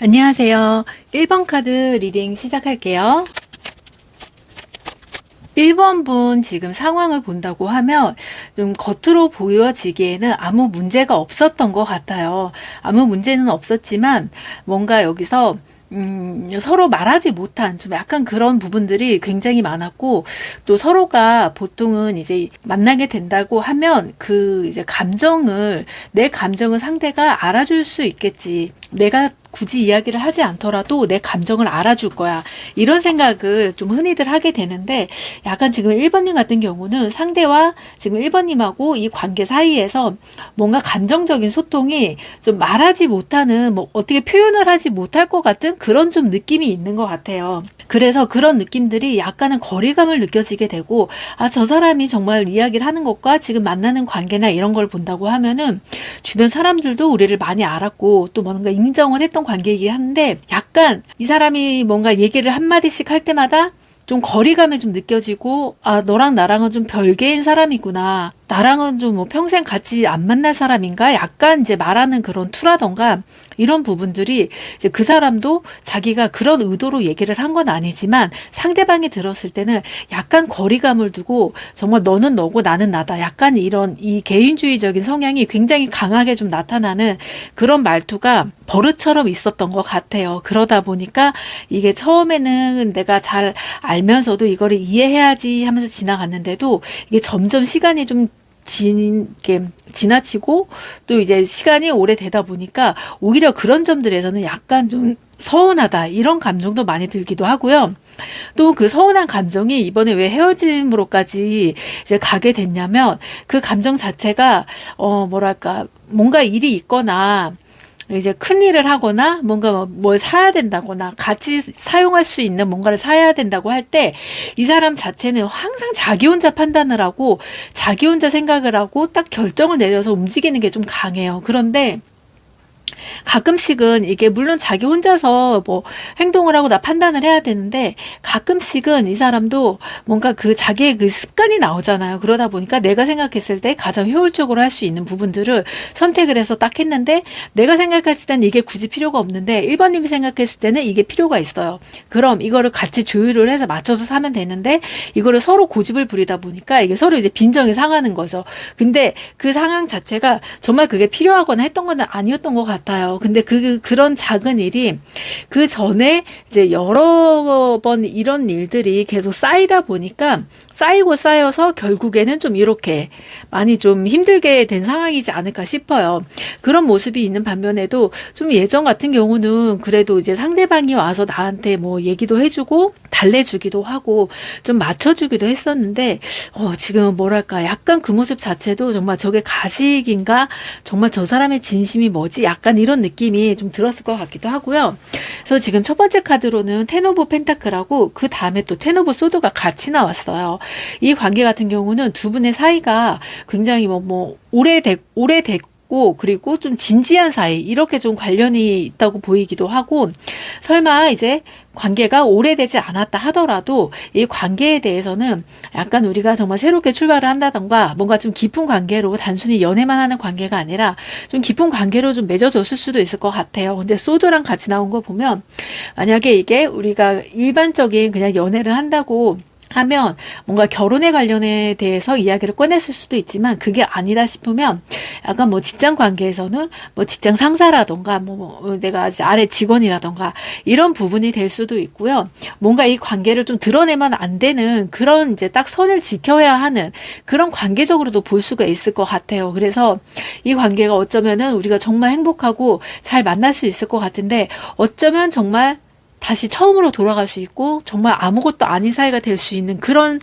안녕하세요. 1번 카드 리딩 시작할게요. 1번 분 지금 상황을 본다고 하면 좀 겉으로 보여지기에는 아무 문제가 없었던 것 같아요. 아무 문제는 없었지만 뭔가 여기서 서로 말하지 못한 좀 약간 그런 부분들이 굉장히 많았고, 또 서로가 보통은 이제 만나게 된다고 하면 그 이제 내 감정을 상대가 알아줄 수 있겠지. 내가 굳이 이야기를 하지 않더라도 내 감정을 알아줄 거야. 이런 생각을 좀 흔히들 하게 되는데, 약간 지금 1번님 같은 경우는 상대와 지금 1번님하고 이 관계 사이에서 뭔가 감정적인 소통이 좀 말하지 못하는, 뭐 어떻게 표현을 하지 못할 것 같은 그런 좀 느낌이 있는 것 같아요. 그래서 그런 느낌들이 약간은 거리감을 느껴지게 되고, 저 사람이 정말 이야기를 하는 것과 지금 만나는 관계나 이런 걸 본다고 하면은 주변 사람들도 우리를 많이 알았고 또 뭔가 인정을 했던 관계이긴 한데, 약간 이 사람이 뭔가 얘기를 한마디씩 할 때마다 좀 거리감이 좀 느껴지고, 너랑 나랑은 좀 별개인 사람이구나. 나랑은 좀 뭐 평생 같이 안 만날 사람인가? 약간 이제 말하는 그런 투라던가 이런 부분들이 이제 그 사람도 자기가 그런 의도로 얘기를 한 건 아니지만 상대방이 들었을 때는 약간 거리감을 두고, 정말 너는 너고 나는 나다. 약간 이런 이 개인주의적인 성향이 굉장히 강하게 좀 나타나는 그런 말투가 버릇처럼 있었던 것 같아요. 그러다 보니까 이게 처음에는 내가 잘 알면서도 이거를 이해해야지 하면서 지나갔는데도, 이게 점점 시간이 좀 지나치고 또 이제 시간이 오래되다 보니까 오히려 그런 점들에서는 약간 좀 서운하다, 이런 감정도 많이 들기도 하고요. 또 그 서운한 감정이 이번에 왜 헤어짐으로까지 이제 가게 됐냐면, 그 감정 자체가 뭐랄까, 뭔가 일이 있거나 이제 큰 일을 하거나 뭔가 뭘 사야 된다거나 같이 사용할 수 있는 뭔가를 사야 된다고 할 때, 이 사람 자체는 항상 자기 혼자 판단을 하고 자기 혼자 생각을 하고 딱 결정을 내려서 움직이는 게 좀 강해요. 그런데 가끔씩은 이게 물론 자기 혼자서 뭐 행동을 하고 나 판단을 해야 되는데, 가끔씩은 이 사람도 뭔가 그 자기의 그 습관이 나오잖아요. 그러다 보니까 내가 생각했을 때 가장 효율적으로 할 수 있는 부분들을 선택을 해서 딱 했는데, 내가 생각했을 때는 이게 굳이 필요가 없는데 1번님이 생각했을 때는 이게 필요가 있어요. 그럼 이거를 같이 조율을 해서 맞춰서 사면 되는데, 이거를 서로 고집을 부리다 보니까 이게 서로 이제 빈정이 상하는 거죠. 근데 그 상황 자체가 정말 그게 필요하거나 했던 건 아니었던 것 같아요. 근데 그런 작은 일이 그 전에 이제 여러 번 이런 일들이 계속 쌓이다 보니까, 쌓이고 쌓여서 결국에는 좀 이렇게 많이 좀 힘들게 된 상황이지 않을까 싶어요. 그런 모습이 있는 반면에도 좀 예전 같은 경우는 그래도 이제 상대방이 와서 나한테 뭐 얘기도 해주고 달래주기도 하고 좀 맞춰주기도 했었는데, 지금은 뭐랄까, 약간 그 모습 자체도 정말 저게 가식인가? 정말 저 사람의 진심이 뭐지? 약간 이런 느낌이 좀 들었을 것 같기도 하고요. 그래서 지금 첫 번째 카드로는 텐 오브 펜타클하고 그 다음에 또 텐 오브 소드가 같이 나왔어요. 이 관계 같은 경우는 두 분의 사이가 굉장히 오래됐고 그리고 좀 진지한 사이, 이렇게 좀 관련이 있다고 보이기도 하고, 설마 이제 관계가 오래되지 않았다 하더라도 이 관계에 대해서는 약간 우리가 정말 새롭게 출발을 한다던가, 뭔가 좀 깊은 관계로, 단순히 연애만 하는 관계가 아니라 좀 깊은 관계로 좀 맺어졌을 수도 있을 것 같아요. 근데 소드랑 같이 나온 거 보면, 만약에 이게 우리가 일반적인 그냥 연애를 한다고 하면 뭔가 결혼에 관련에 대해서 이야기를 꺼냈을 수도 있지만, 그게 아니다 싶으면 약간 뭐 직장 관계에서는 뭐 직장 상사라던가 내가 아직 아래 직원이라던가 이런 부분이 될 수도 있고요. 뭔가 이 관계를 좀 드러내면 안 되는 그런 이제 딱 선을 지켜야 하는 그런 관계적으로도 볼 수가 있을 것 같아요. 그래서 이 관계가 어쩌면은 우리가 정말 행복하고 잘 만날 수 있을 것 같은데, 어쩌면 정말 다시 처음으로 돌아갈 수 있고 정말 아무것도 아닌 사이가 될 수 있는 그런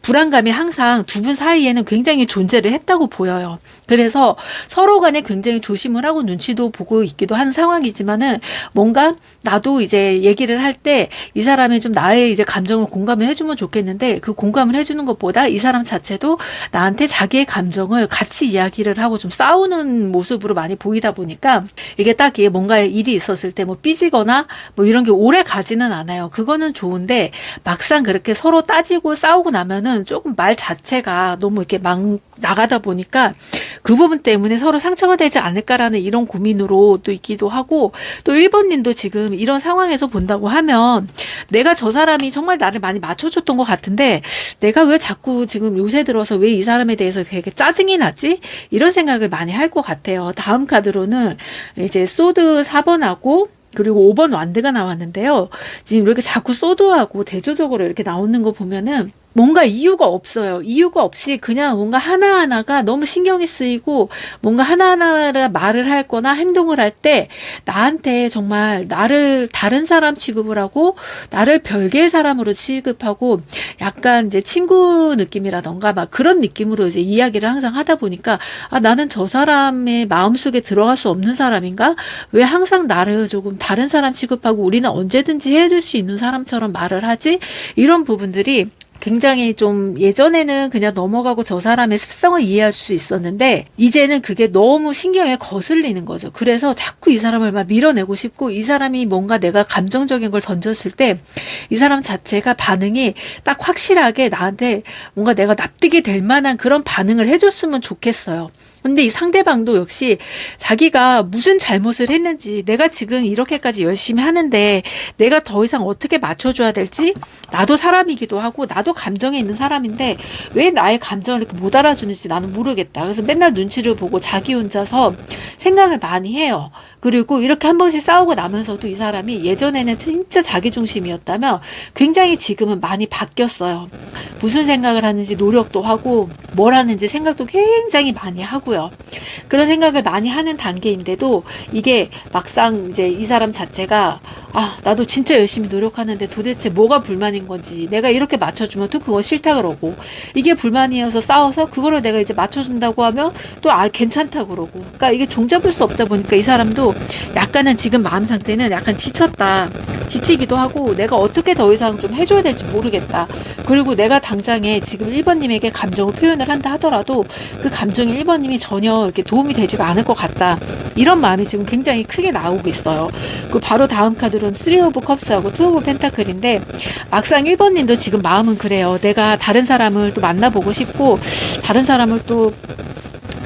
불안감이 항상 두 분 사이에는 굉장히 존재를 했다고 보여요. 그래서 서로 간에 굉장히 조심을 하고 눈치도 보고 있기도 한 상황이지만은, 뭔가 나도 이제 얘기를 할 때 이 사람이 좀 나의 이제 감정을 공감을 해주면 좋겠는데, 그 공감을 해주는 것보다 이 사람 자체도 나한테 자기의 감정을 같이 이야기를 하고 좀 싸우는 모습으로 많이 보이다 보니까, 이게 딱 뭔가 일이 있었을 때 뭐 삐지거나 뭐 이런 게 오래 가지는 않아요. 그거는 좋은데, 막상 그렇게 서로 따지고 싸우고 나면은 2번님은 조금 말 자체가 너무 이렇게 막 나가다 보니까 그 부분 때문에 서로 상처가 되지 않을까라는 이런 고민으로 또 있기도 하고, 또 1번님도 지금 이런 상황에서 본다고 하면 내가 저 사람이 정말 나를 많이 맞춰줬던 것 같은데 내가 왜 자꾸 지금 요새 들어서 왜 이 사람에 대해서 되게 짜증이 나지? 이런 생각을 많이 할 것 같아요. 다음 카드로는 이제 소드 4번하고 그리고 5번 완드가 나왔는데요. 지금 이렇게 자꾸 소드하고 대조적으로 이렇게 나오는 거 보면은 뭔가 이유가 없어요. 이유가 없이 그냥 뭔가 하나하나가 너무 신경이 쓰이고, 뭔가 하나하나가 말을 할 거나 행동을 할 때 나한테 정말 나를 다른 사람 취급을 하고 나를 별개의 사람으로 취급하고 약간 이제 친구 느낌이라던가 막 그런 느낌으로 이제 이야기를 항상 하다 보니까, 아, 나는 저 사람의 마음속에 들어갈 수 없는 사람인가? 왜 항상 나를 조금 다른 사람 취급하고 우리는 언제든지 해줄 수 있는 사람처럼 말을 하지? 이런 부분들이 굉장히 좀 예전에는 그냥 넘어가고 저 사람의 습성을 이해할 수 있었는데 이제는 그게 너무 신경에 거슬리는 거죠. 그래서 자꾸 이 사람을 막 밀어내고 싶고, 이 사람이 뭔가 내가 감정적인 걸 던졌을 때 이 사람 자체가 반응이 딱 확실하게 나한테 뭔가 내가 납득이 될 만한 그런 반응을 해줬으면 좋겠어요. 근데 이 상대방도 역시 자기가 무슨 잘못을 했는지, 내가 지금 이렇게까지 열심히 하는데 내가 더 이상 어떻게 맞춰줘야 될지, 나도 사람이기도 하고 나도 감정에 있는 사람인데 왜 나의 감정을 이렇게 못 알아주는지 나는 모르겠다. 그래서 맨날 눈치를 보고 자기 혼자서 생각을 많이 해요. 그리고 이렇게 한 번씩 싸우고 나면서도 이 사람이 예전에는 진짜 자기중심이었다면 굉장히 지금은 많이 바뀌었어요. 무슨 생각을 하는지 노력도 하고 뭘 하는지 생각도 굉장히 많이 하고요. 그런 생각을 많이 하는 단계인데도 이게 막상 이제 이 사람 자체가, 아, 나도 진짜 열심히 노력하는데 도대체 뭐가 불만인 건지, 내가 이렇게 맞춰주면 또 그거 싫다 그러고, 이게 불만이어서 싸워서 그거를 내가 이제 맞춰준다고 하면 또 괜찮다 그러고, 그러니까 이게 종잡을 수 없다 보니까 이 사람도 약간은 지금 마음 상태는 약간 지쳤다, 지치기도 하고 내가 어떻게 더 이상 좀 해줘야 될지 모르겠다. 그리고 내가 당장에 지금 1번님에게 감정을 표현을 한다 하더라도 그 감정이 1번님이 전혀 이렇게 도움이 되지가 않을 것 같다. 이런 마음이 지금 굉장히 크게 나오고 있어요. 그 바로 다음 카드로는 3 오브 컵스하고 2 오브 펜타클인데, 막상 1번님도 지금 마음은 그래요. 내가 다른 사람을 또 만나보고 싶고 다른 사람을 또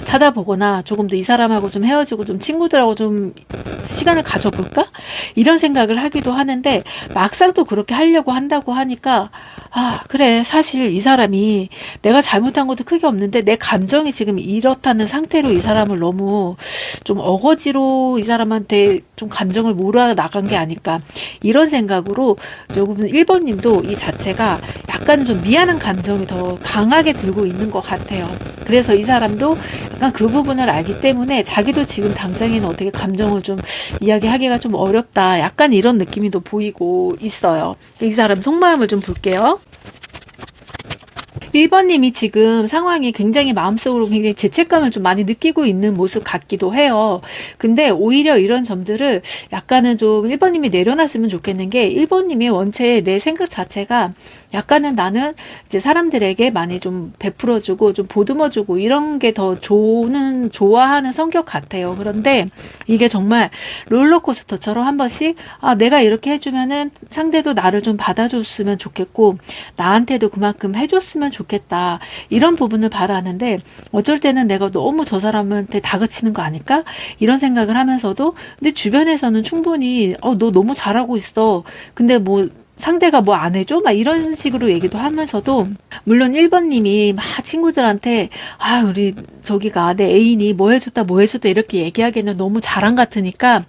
찾아보거나 조금 더 이 사람하고 좀 헤어지고 좀 친구들하고 좀 시간을 가져볼까? 이런 생각을 하기도 하는데 막상 또 그렇게 하려고 한다고 하니까, 아, 그래, 사실 이 사람이 내가 잘못한 것도 크게 없는데 내 감정이 지금 이렇다는 상태로 이 사람을 너무 좀 어거지로 이 사람한테 좀 감정을 몰아 나간 게 아닐까, 이런 생각으로 조금 1번님도 이 자체가 약간 좀 미안한 감정이 더 강하게 들고 있는 것 같아요. 그래서 이 사람도 약간 그 부분을 알기 때문에 자기도 지금 당장에는 어떻게 감정을 좀 이야기하기가 좀 어렵다, 약간 이런 느낌이 또 보이고 있어요. 이 사람 속마음을 좀 볼게요. 1번님이 지금 상황이 굉장히 마음속으로 굉장히 죄책감을 좀 많이 느끼고 있는 모습 같기도 해요. 근데 오히려 이런 점들을 약간은 좀 1번님이 내려놨으면 좋겠는 게, 1번님이 원체 내 생각 자체가 약간은 나는 이제 사람들에게 많이 좀 베풀어주고 좀 보듬어주고 이런 게 더 좋아하는 성격 같아요. 그런데 이게 정말 롤러코스터처럼 한 번씩, 아, 내가 이렇게 해주면은 상대도 나를 좀 받아줬으면 좋겠고 나한테도 그만큼 해줬으면 좋겠다, 이런 부분을 바라는데 어쩔 때는 내가 너무 저 사람한테 다그치는 거 아닐까? 이런 생각을 하면서도, 근데 주변에서는 충분히 너 너무 잘하고 있어. 근데 뭐 상대가 뭐 안 해줘? 막 이런 식으로 얘기도 하면서도, 물론 1번님이 막 친구들한테, 아, 우리 저기가 내 애인이 뭐 해줬다 이렇게 얘기하기에는 너무 자랑 같으니까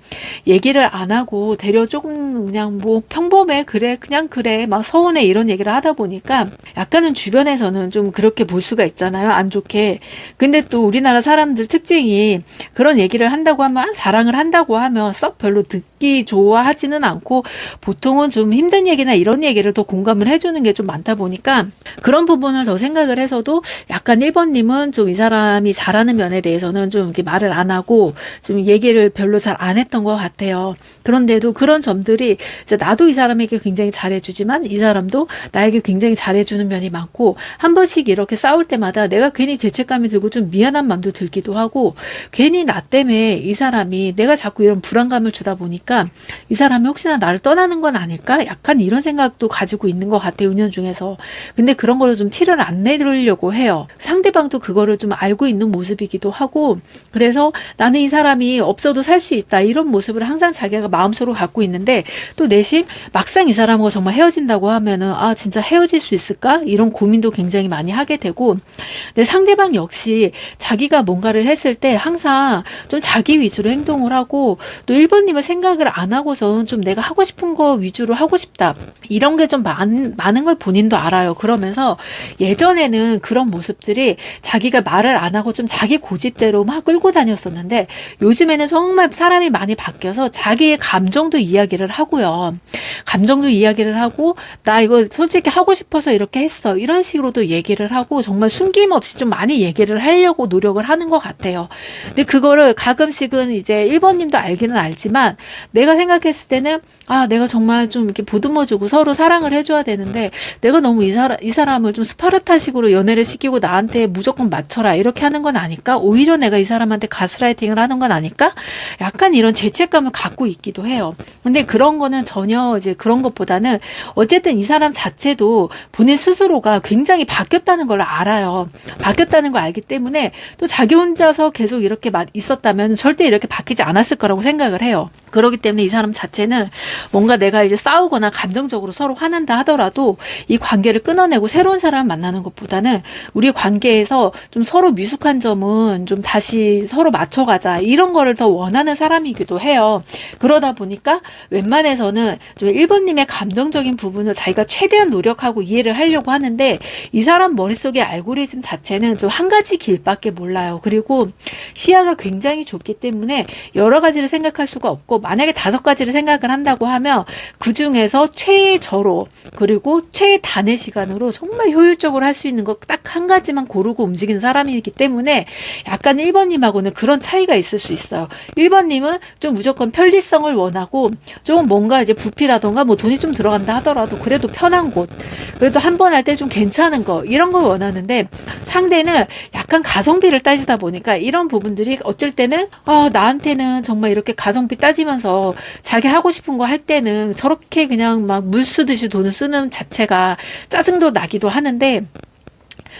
얘기를 안 하고 되려 조금 그냥 뭐 평범해, 그래, 그냥 그래, 막 서운해, 이런 얘기를 하다 보니까 약간은 주변에서는 좀 그렇게 볼 수가 있잖아요, 안 좋게. 근데 또 우리나라 사람들 특징이 그런 얘기를 한다고 하면, 자랑을 한다고 하면 썩 별로 듣기 좋아하지는 않고 보통은 좀 힘든 얘기나 이런 얘기를 더 공감을 해주는 게 좀 많다 보니까 그런 부분을 더 생각을 해서도 약간 1번님은 좀 이 사람이 잘하는 면에 대해서는 좀 이렇게 말을 안 하고 좀 얘기를 별로 잘 안 했던 것 같아요. 그런데도 그런 점들이 이제 나도 이 사람에게 굉장히 잘해주지만 이 사람도 나에게 굉장히 잘해주는 면이 많고, 한 번씩 이렇게 싸울 때마다 내가 괜히 죄책감이 들고 좀 미안한 마음도 들기도 하고, 괜히 나 때문에 이 사람이 내가 자꾸 이런 불안감을 주다 보니까 보니까 이 사람이 혹시나 나를 떠나는 건 아닐까? 약간 이런 생각도 가지고 있는 것 같아요. 은연중에서. 근데 그런 거를 좀 티를 안 내려고 해요. 상대방도 그거를 좀 알고 있는 모습이기도 하고, 그래서 나는 이 사람이 없어도 살 수 있다, 이런 모습을 항상 자기가 마음속으로 갖고 있는데, 또 내심 막상 이 사람하고 정말 헤어진다고 하면은 아 진짜 헤어질 수 있을까? 이런 고민도 굉장히 많이 하게 되고, 근데 상대방 역시 자기가 뭔가를 했을 때 항상 좀 자기 위주로 행동을 하고, 또 1번님을 생각을 안 하고선 좀 내가 하고 싶은 거 위주로 하고 싶다, 이런 게 좀 많은 걸 본인도 알아요. 그러면서 예전에는 그런 모습들이 자기가 말을 안 하고 좀 자기 고집대로 막 끌고 다녔었는데, 요즘에는 정말 사람이 많이 바뀌어서 자기의 감정도 이야기를 하고요. 감정도 이야기를 하고, 나 이거 솔직히 하고 싶어서 이렇게 했어, 이런 식으로도 얘기를 하고, 정말 숨김없이 좀 많이 얘기를 하려고 노력을 하는 것 같아요. 근데 그거를 가끔씩은 이제 1번님도 알기는 알지만, 내가 생각했을 때는 아 내가 정말 좀 이렇게 보듬어주고 서로 사랑을 해줘야 되는데, 내가 너무 이 사람을 좀 스파르타식으로 연애를 시키고 나한테 무조건 맞춰라 이렇게 하는 건 아닐까? 오히려 내가 이 사람한테 가스라이팅을 하는 건 아닐까? 약간 이런 죄책감을 갖고 있기도 해요. 근데 그런 거는 전혀 이제 그런 것보다는, 어쨌든 이 사람 자체도 본인 스스로가 굉장히 바뀌었다는 걸 알아요. 바뀌었다는 걸 알기 때문에 또 자기 혼자서 계속 이렇게 있었다면 절대 이렇게 바뀌지 않았을 거라고 생각을 해요. 그렇기 때문에 이 사람 자체는 뭔가 내가 이제 싸우거나 감정적으로 서로 화난다 하더라도 이 관계를 끊어내고 새로운 사람을 만나는 것보다는 우리 관계에서 좀 서로 미숙한 점은 좀 다시 서로 맞춰가자, 이런 거를 더 원하는 사람이기도 해요. 그러다 보니까 웬만해서는 좀 1번님의 감정적인 부분을 자기가 최대한 노력하고 이해를 하려고 하는데, 이 사람 머릿속의 알고리즘 자체는 좀 한 가지 길밖에 몰라요. 그리고 시야가 굉장히 좁기 때문에 여러 가지를 생각할 수가 없고, 만약에 5가지를 생각을 한다고 하면 그 중에서 최저로 그리고 최단의 시간으로 정말 효율적으로 할 수 있는 거 딱 한 가지만 고르고 움직이는 사람이기 때문에 약간 1번님하고는 그런 차이가 있을 수 있어요. 1번님은 좀 무조건 편리성을 원하고, 좀 뭔가 이제 부피라던가 뭐 돈이 좀 들어간다 하더라도 그래도 편한 곳, 그래도 한 번 할 때 좀 괜찮은 거, 이런 걸 원하는데, 상대는 약간 가성비를 따지다 보니까 이런 부분들이 어쩔 때는 나한테는 정말 이렇게 가성비 따지면서 자기 하고 싶은 거 할 때는 저렇게 그냥 막 물 쓰듯이 돈을 쓰는 자체가 짜증도 나기도 하는데,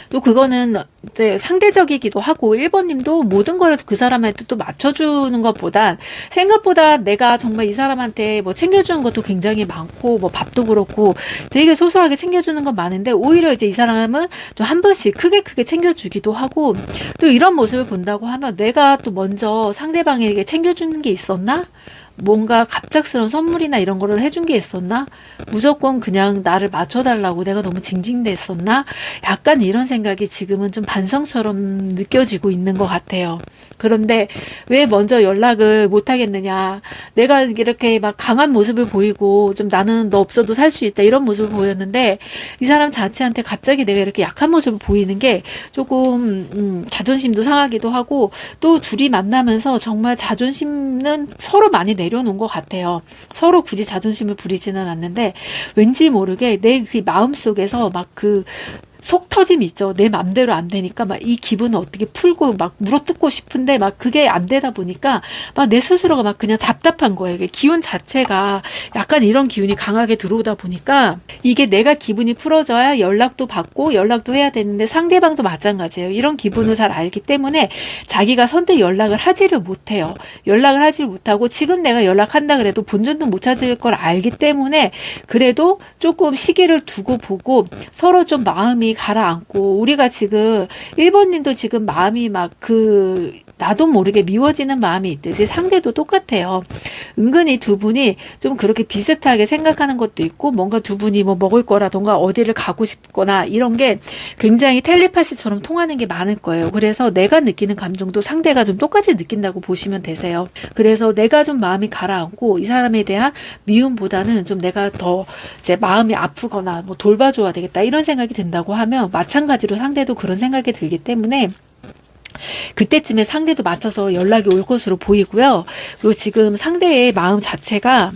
또 그거는 이제 상대적이기도 하고, 1번님도 모든 걸 그 사람한테 또 맞춰주는 것보단 생각보다 내가 정말 이 사람한테 뭐 챙겨주는 것도 굉장히 많고, 뭐 밥도 그렇고 되게 소소하게 챙겨주는 건 많은데, 오히려 이제 이 사람은 좀 한 번씩 크게 챙겨주기도 하고, 또 이런 모습을 본다고 하면 내가 또 먼저 상대방에게 챙겨주는 게 있었나? 뭔가 갑작스러운 선물이나 이런 거를 해준 게 있었나? 무조건 그냥 나를 맞춰달라고 내가 너무 징징댔었나? 약간 이런 생각이 지금은 좀 반성처럼 느껴지고 있는 것 같아요. 그런데 왜 먼저 연락을 못 하겠느냐? 내가 이렇게 막 강한 모습을 보이고 좀 나는 너 없어도 살 수 있다, 이런 모습을 보였는데, 이 사람 자체한테 갑자기 내가 이렇게 약한 모습을 보이는 게 조금 자존심도 상하기도 하고, 또 둘이 만나면서 정말 자존심은 서로 많이 내려놓은 것 같아요. 서로 굳이 자존심을 부리지는 않는데, 왠지 모르게 내 그 마음속에서 막 그 속 터짐이 있죠. 내 맘대로 안 되니까 막 이 기분을 어떻게 풀고 막 물어뜯고 싶은데 막 그게 안 되다 보니까 막 내 스스로가 막 그냥 답답한 거예요. 이게 기운 자체가 약간 이런 기운이 강하게 들어오다 보니까, 이게 내가 기분이 풀어져야 연락도 받고 연락도 해야 되는데 상대방도 마찬가지예요. 이런 기분을 잘 알기 때문에 자기가 선뜻 연락을 하지를 못해요. 연락을 하지 못하고, 지금 내가 연락한다 그래도 본전도 못 찾을 걸 알기 때문에 그래도 조금 시기를 두고 보고 서로 좀 마음이 가라앉고, 우리가 지금 1번님도 지금 마음이 막 나도 모르게 미워지는 마음이 있듯이 상대도 똑같아요. 은근히 두 분이 좀 그렇게 비슷하게 생각하는 것도 있고, 뭔가 두 분이 뭐 먹을 거라던가 어디를 가고 싶거나 이런 게 굉장히 텔레파시처럼 통하는 게 많을 거예요. 그래서 내가 느끼는 감정도 상대가 좀 똑같이 느낀다고 보시면 되세요. 그래서 내가 좀 마음이 가라앉고 이 사람에 대한 미움보다는 좀 내가 더 이제 마음이 아프거나 뭐 돌봐줘야 되겠다, 이런 생각이 든다고 하면, 마찬가지로 상대도 그런 생각이 들기 때문에 그때쯤에 상대도 맞춰서 연락이 올 것으로 보이고요. 그리고 지금 상대의 마음 자체가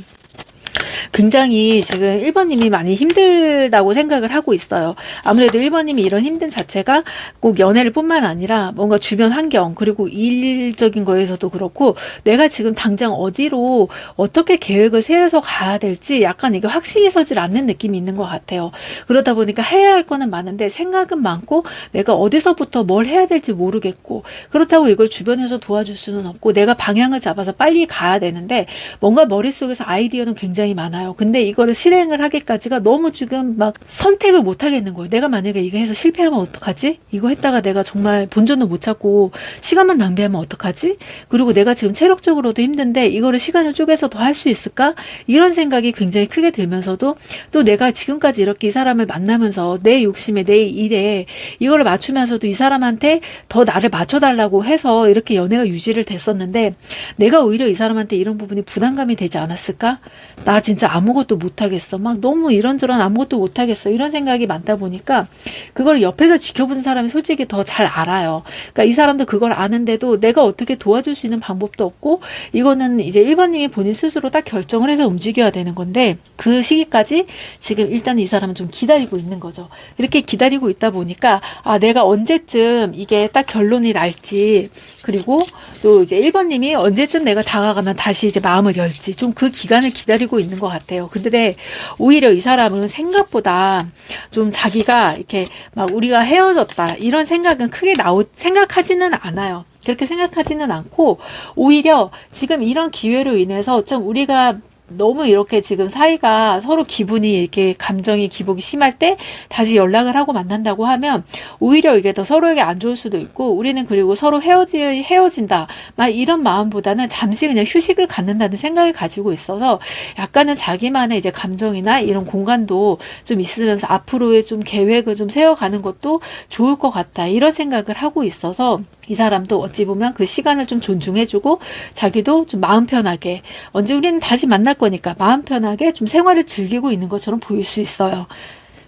굉장히 지금 1번님이 많이 힘들다고 생각을 하고 있어요. 아무래도 1번님이 이런 힘든 자체가 꼭 연애를 뿐만 아니라 뭔가 주변 환경 그리고 일적인 거에서도 그렇고 내가 지금 당장 어디로 어떻게 계획을 세워서 가야 될지 약간 이게 확신이 서질 않는 느낌이 있는 것 같아요. 그러다 보니까 해야 할 거는 많은데 생각은 많고 내가 어디서부터 뭘 해야 될지 모르겠고 그렇다고 이걸 주변에서 도와줄 수는 없고 내가 방향을 잡아서 빨리 가야 되는데 뭔가 머릿속에서 아이디어는 굉장히 많아요. 근데 이거를 실행을 하기까지가 너무 지금 막 선택을 못 하겠는 거예요. 내가 만약에 이거 해서 실패하면 어떡하지? 이거 했다가 내가 정말 본전도 못 찾고 시간만 낭비하면 어떡하지? 그리고 내가 지금 체력적으로도 힘든데 이거를 시간을 쪼개서 더 할 수 있을까? 이런 생각이 굉장히 크게 들면서도 또 내가 지금까지 이렇게 이 사람을 만나면서 내 욕심에 내 일에 이거를 맞추면서도 이 사람한테 더 나를 맞춰달라고 해서 이렇게 연애가 유지를 됐었는데 내가 오히려 이 사람한테 이런 부분이 부담감이 되지 않았을까? 나 진짜 아무것도 못하겠어. 막 너무 이런저런 아무것도 못하겠어. 이런 생각이 많다 보니까 그걸 옆에서 지켜보는 사람이 솔직히 더 잘 알아요. 그러니까 이 사람도 그걸 아는데도 내가 어떻게 도와줄 수 있는 방법도 없고 이거는 이제 1번님이 본인 스스로 딱 결정을 해서 움직여야 되는 건데 그 시기까지 지금 일단 이 사람은 좀 기다리고 있는 거죠. 이렇게 기다리고 있다 보니까 아 내가 언제쯤 이게 딱 결론이 날지 그리고 또 이제 1번님이 언제쯤 내가 다가가면 다시 이제 마음을 열지 좀 그 기간을 기다리고 있는 것 같아요. 근데 오히려 이 사람은 생각보다 좀 자기가 이렇게 막 우리가 헤어졌다 이런 생각은 크게 생각하지는 않아요. 그렇게 생각하지는 않고 오히려 지금 이런 기회로 인해서 좀 우리가 너무 이렇게 지금 사이가 서로 기분이 이렇게 감정이 기복이 심할 때 다시 연락을 하고 만난다고 하면 오히려 이게 더 서로에게 안 좋을 수도 있고 우리는 그리고 서로 헤어진다 막 이런 마음보다는 잠시 그냥 휴식을 갖는다는 생각을 가지고 있어서 약간은 자기만의 이제 감정이나 이런 공간도 좀 있으면서 앞으로의 좀 계획을 좀 세워가는 것도 좋을 것 같다 이런 생각을 하고 있어서 이 사람도 어찌 보면 그 시간을 좀 존중해주고 자기도 좀 마음 편하게 언제 우리는 다시 만날 거니까 마음 편하게 좀 생활을 즐기고 있는 것처럼 보일 수 있어요.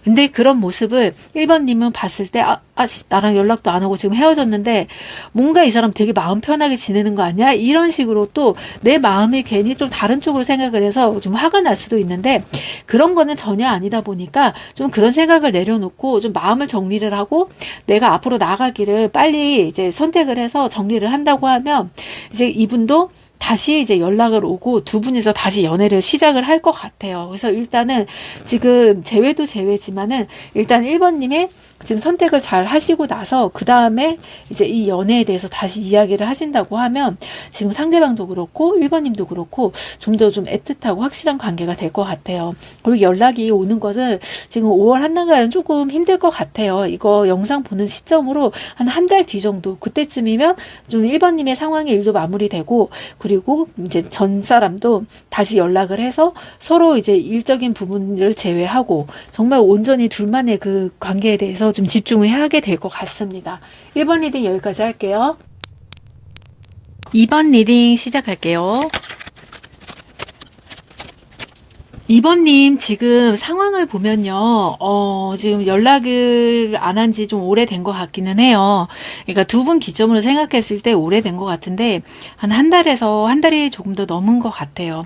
근데 그런 모습을 1번님은 봤을 때 나랑 연락도 안 하고 지금 헤어졌는데 뭔가 이 사람 되게 마음 편하게 지내는 거 아니야? 이런 식으로 또 내 마음이 괜히 좀 다른 쪽으로 생각을 해서 좀 화가 날 수도 있는데 그런 거는 전혀 아니다 보니까 좀 그런 생각을 내려놓고 좀 마음을 정리를 하고 내가 앞으로 나가기를 빨리 이제 선택을 해서 정리를 한다고 하면 이제 이분도 다시 이제 연락을 오고 두 분이서 다시 연애를 시작을 할 것 같아요. 그래서 일단은 지금 제외도 제외지만은 일단 1번님의 지금 선택을 잘 하시고 나서 그 다음에 이제 이 연애에 대해서 다시 이야기를 하신다고 하면 지금 상대방도 그렇고 1번님도 그렇고 좀 더 좀 애틋하고 확실한 관계가 될 것 같아요. 그리고 연락이 오는 것은 지금 5월 한나절은 조금 힘들 것 같아요. 이거 영상 보는 시점으로 한 달 뒤 정도 그때쯤이면 좀 1번님의 상황의 일도 마무리되고 그리고 이제 전 사람도 다시 연락을 해서 서로 이제 일적인 부분을 제외하고 정말 온전히 둘만의 그 관계에 대해서 좀 집중을 하게 될 것 같습니다. 1번 리딩 여기까지 할게요. 2번 리딩 시작할게요. 2번님 지금 상황을 보면요 지금 연락을 안 한 지 좀 오래된 것 같기는 해요. 그러니까 두 분 기점으로 생각했을 때 오래된 것 같은데 한 달에서 한 달이 조금 더 넘은 것 같아요.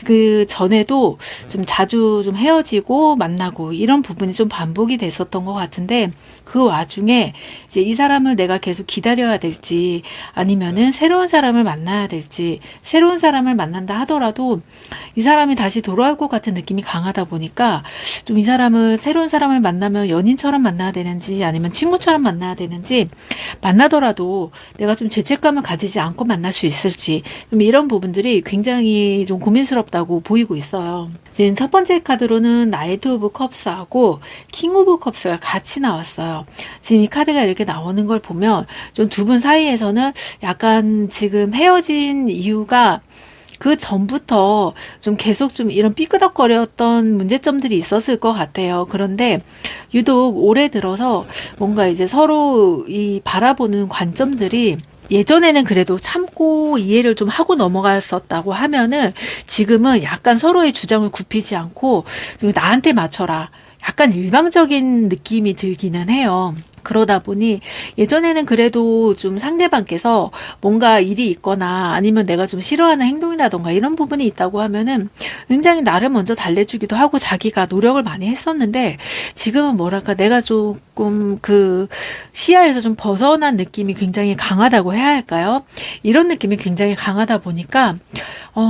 그 전에도 좀 자주 좀 헤어지고 만나고 이런 부분이 좀 반복이 됐었던 것 같은데 그 와중에 이제 이 사람을 내가 계속 기다려야 될지 아니면은 새로운 사람을 만나야 될지 새로운 사람을 만난다 하더라도 이 사람이 다시 돌아올 것 같은 느낌이 강하다 보니까 좀 이 사람을 새로운 사람을 만나면 연인처럼 만나야 되는지 아니면 친구처럼 만나야 되는지 만나더라도 내가 좀 죄책감을 가지지 않고 만날 수 있을지 좀 이런 부분들이 굉장히 좀 고민스럽다고 보이고 있어요. 지금 첫 번째 카드로는 나이트 오브 컵스하고 킹 오브 컵스가 같이 나왔어요. 지금 이 카드가 이렇게 나오는 걸 보면 좀 두 분 사이에서는 약간 지금 헤어진 이유가 그 전부터 좀 계속 좀 이런 삐끄덕거렸던 문제점들이 있었을 것 같아요. 그런데 유독 올해 들어서 뭔가 이제 서로 이 바라보는 관점들이 예전에는 그래도 참고 이해를 좀 하고 넘어갔었다고 하면은 지금은 약간 서로의 주장을 굽히지 않고 나한테 맞춰라. 약간 일방적인 느낌이 들기는 해요. 그러다 보니 예전에는 그래도 좀 상대방께서 뭔가 일이 있거나 아니면 내가 좀 싫어하는 행동이라던가 이런 부분이 있다고 하면은 굉장히 나를 먼저 달래주기도 하고 자기가 노력을 많이 했었는데, 지금은 뭐랄까 내가 조금 그 시야에서 좀 벗어난 느낌이 굉장히 강하다고 해야 할까요? 이런 느낌이 굉장히 강하다 보니까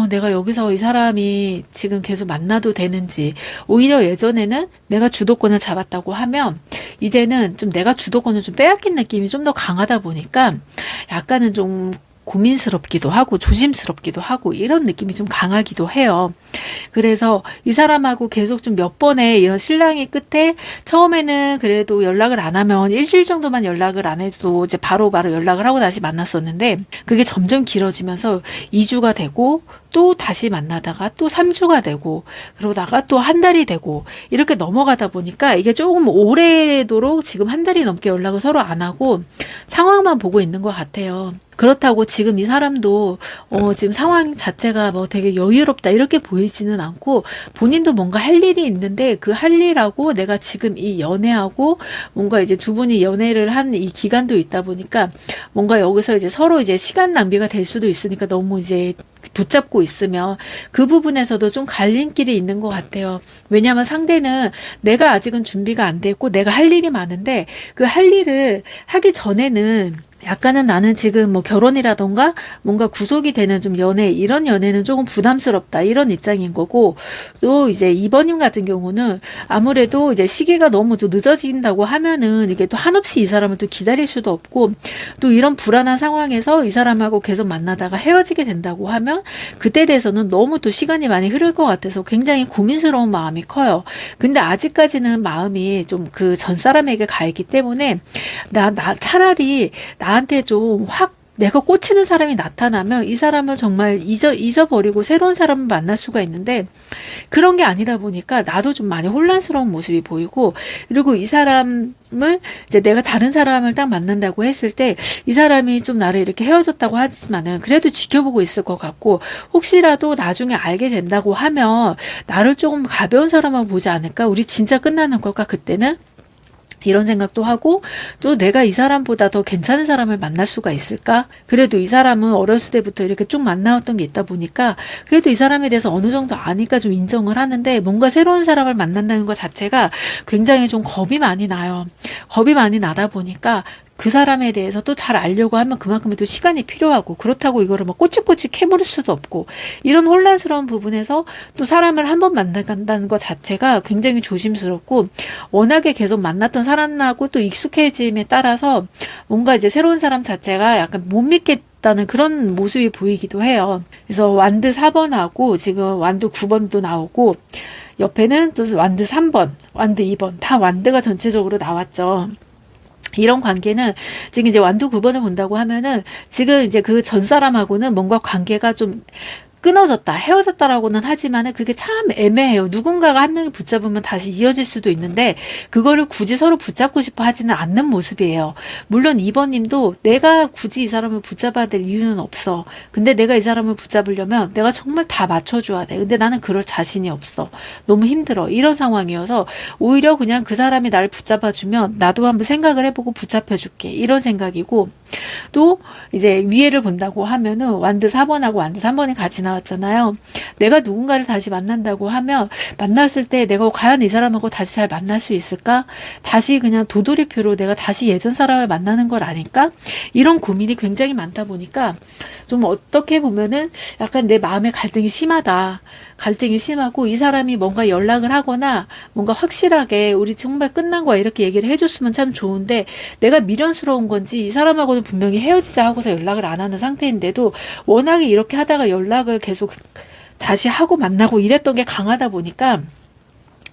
내가 여기서 이 사람이 지금 계속 만나도 되는지, 오히려 예전에는 내가 주도권을 잡았다고 하면 이제는 좀 내가 주도권을 좀 빼앗긴 느낌이 좀 더 강하다 보니까 약간은 좀 고민스럽기도 하고 조심스럽기도 하고 이런 느낌이 좀 강하기도 해요. 그래서 이 사람하고 계속 좀 몇 번의 이런 실랑이 끝에 처음에는 그래도 연락을 안 하면 일주일 정도만 연락을 안 해도 이제 바로바로 연락을 하고 다시 만났었는데, 그게 점점 길어지면서 2주가 되고 또 다시 만나다가 또 3주가 되고 그러다가 또 한 달이 되고 이렇게 넘어가다 보니까 이게 조금 오래도록 지금 한 달이 넘게 연락을 서로 안 하고 상황만 보고 있는 것 같아요. 그렇다고 지금 이 사람도 지금 상황 자체가 뭐 되게 여유롭다 이렇게 보이지는 않고, 본인도 뭔가 할 일이 있는데 그 할 일하고 내가 지금 이 연애하고 뭔가 이제 두 분이 연애를 한 이 기간도 있다 보니까 뭔가 여기서 이제 서로 이제 시간 낭비가 될 수도 있으니까 너무 이제 붙잡고 있으면 그 부분에서도 좀 갈림길이 있는 것 같아요. 왜냐하면 상대는 내가 아직은 준비가 안 돼 있고 내가 할 일이 많은데 그 할 일을 하기 전에는 약간은 나는 지금 뭐 결혼이라던가 뭔가 구속이 되는 좀 연애, 이런 연애는 조금 부담스럽다 이런 입장인 거고, 또 이제 2번님 같은 경우는 아무래도 이제 시기가 너무 또 늦어진다고 하면은 이게 또 한없이 이 사람을 또 기다릴 수도 없고, 또 이런 불안한 상황에서 이 사람하고 계속 만나다가 헤어지게 된다고 하면 그때 대해서는 너무 또 시간이 많이 흐를 것 같아서 굉장히 고민스러운 마음이 커요. 근데 아직까지는 마음이 좀 그 전 사람에게 가 있기 때문에 나 차라리 나한테 좀 확 내가 꽂히는 사람이 나타나면 이 사람을 정말 잊어버리고 새로운 사람을 만날 수가 있는데, 그런 게 아니다 보니까 나도 좀 많이 혼란스러운 모습이 보이고, 그리고 이 사람을 이제 내가 다른 사람을 딱 만난다고 했을 때 이 사람이 좀 나를 이렇게 헤어졌다고 하지만은 그래도 지켜보고 있을 것 같고, 혹시라도 나중에 알게 된다고 하면 나를 조금 가벼운 사람만 보지 않을까? 우리 진짜 끝나는 걸까 그때는? 이런 생각도 하고, 또 내가 이 사람보다 더 괜찮은 사람을 만날 수가 있을까? 그래도 이 사람은 어렸을 때부터 이렇게 쭉 만나왔던 게 있다 보니까 그래도 이 사람에 대해서 어느 정도 아니까 좀 인정을 하는데, 뭔가 새로운 사람을 만난다는 것 자체가 굉장히 좀 겁이 많이 나요. 겁이 많이 나다 보니까 그 사람에 대해서 또 잘 알려고 하면 그만큼의 또 시간이 필요하고, 그렇다고 이거를 막 꼬치꼬치 캐물을 수도 없고, 이런 혼란스러운 부분에서 또 사람을 한 번 만나간다는 것 자체가 굉장히 조심스럽고, 워낙에 계속 만났던 사람하고 또 익숙해짐에 따라서 뭔가 이제 새로운 사람 자체가 약간 못 믿겠다는 그런 모습이 보이기도 해요. 그래서 완드 4번하고 지금 완드 9번도 나오고, 옆에는 또 완드 3번, 완드 2번, 다 완드가 전체적으로 나왔죠. 이런 관계는 지금 이제 완두 9번을 본다고 하면은 지금 이제 그 전 사람하고는 뭔가 관계가 좀 끊어졌다, 헤어졌다라고는 하지만은 그게 참 애매해요. 누군가가 한 명이 붙잡으면 다시 이어질 수도 있는데 그거를 굳이 서로 붙잡고 싶어 하지는 않는 모습이에요. 물론 2번님도 내가 굳이 이 사람을 붙잡아야 될 이유는 없어. 근데 내가 이 사람을 붙잡으려면 내가 정말 다 맞춰줘야 돼. 근데 나는 그럴 자신이 없어. 너무 힘들어. 이런 상황이어서 오히려 그냥 그 사람이 나를 붙잡아주면 나도 한번 생각을 해보고 붙잡혀줄게. 이런 생각이고, 또 이제 위에를 본다고 하면은 완드 4번하고 완드 3번이 같이 나왔잖아요. 내가 누군가를 다시 만난다고 하면 만났을 때 내가 과연 이 사람하고 다시 잘 만날 수 있을까? 다시 그냥 도돌이표로 내가 다시 예전 사람을 만나는 걸 아닐까? 이런 고민이 굉장히 많다 보니까 좀 어떻게 보면은 약간 내 마음의 갈등이 심하다. 갈등이 심하고, 이 사람이 뭔가 연락을 하거나 뭔가 확실하게 우리 정말 끝난 거야 이렇게 얘기를 해줬으면 참 좋은데, 내가 미련스러운 건지 이 사람하고는 분명히 헤어지자 하고서 연락을 안 하는 상태인데도 워낙에 이렇게 하다가 연락을 계속 다시 하고 만나고 이랬던 게 강하다 보니까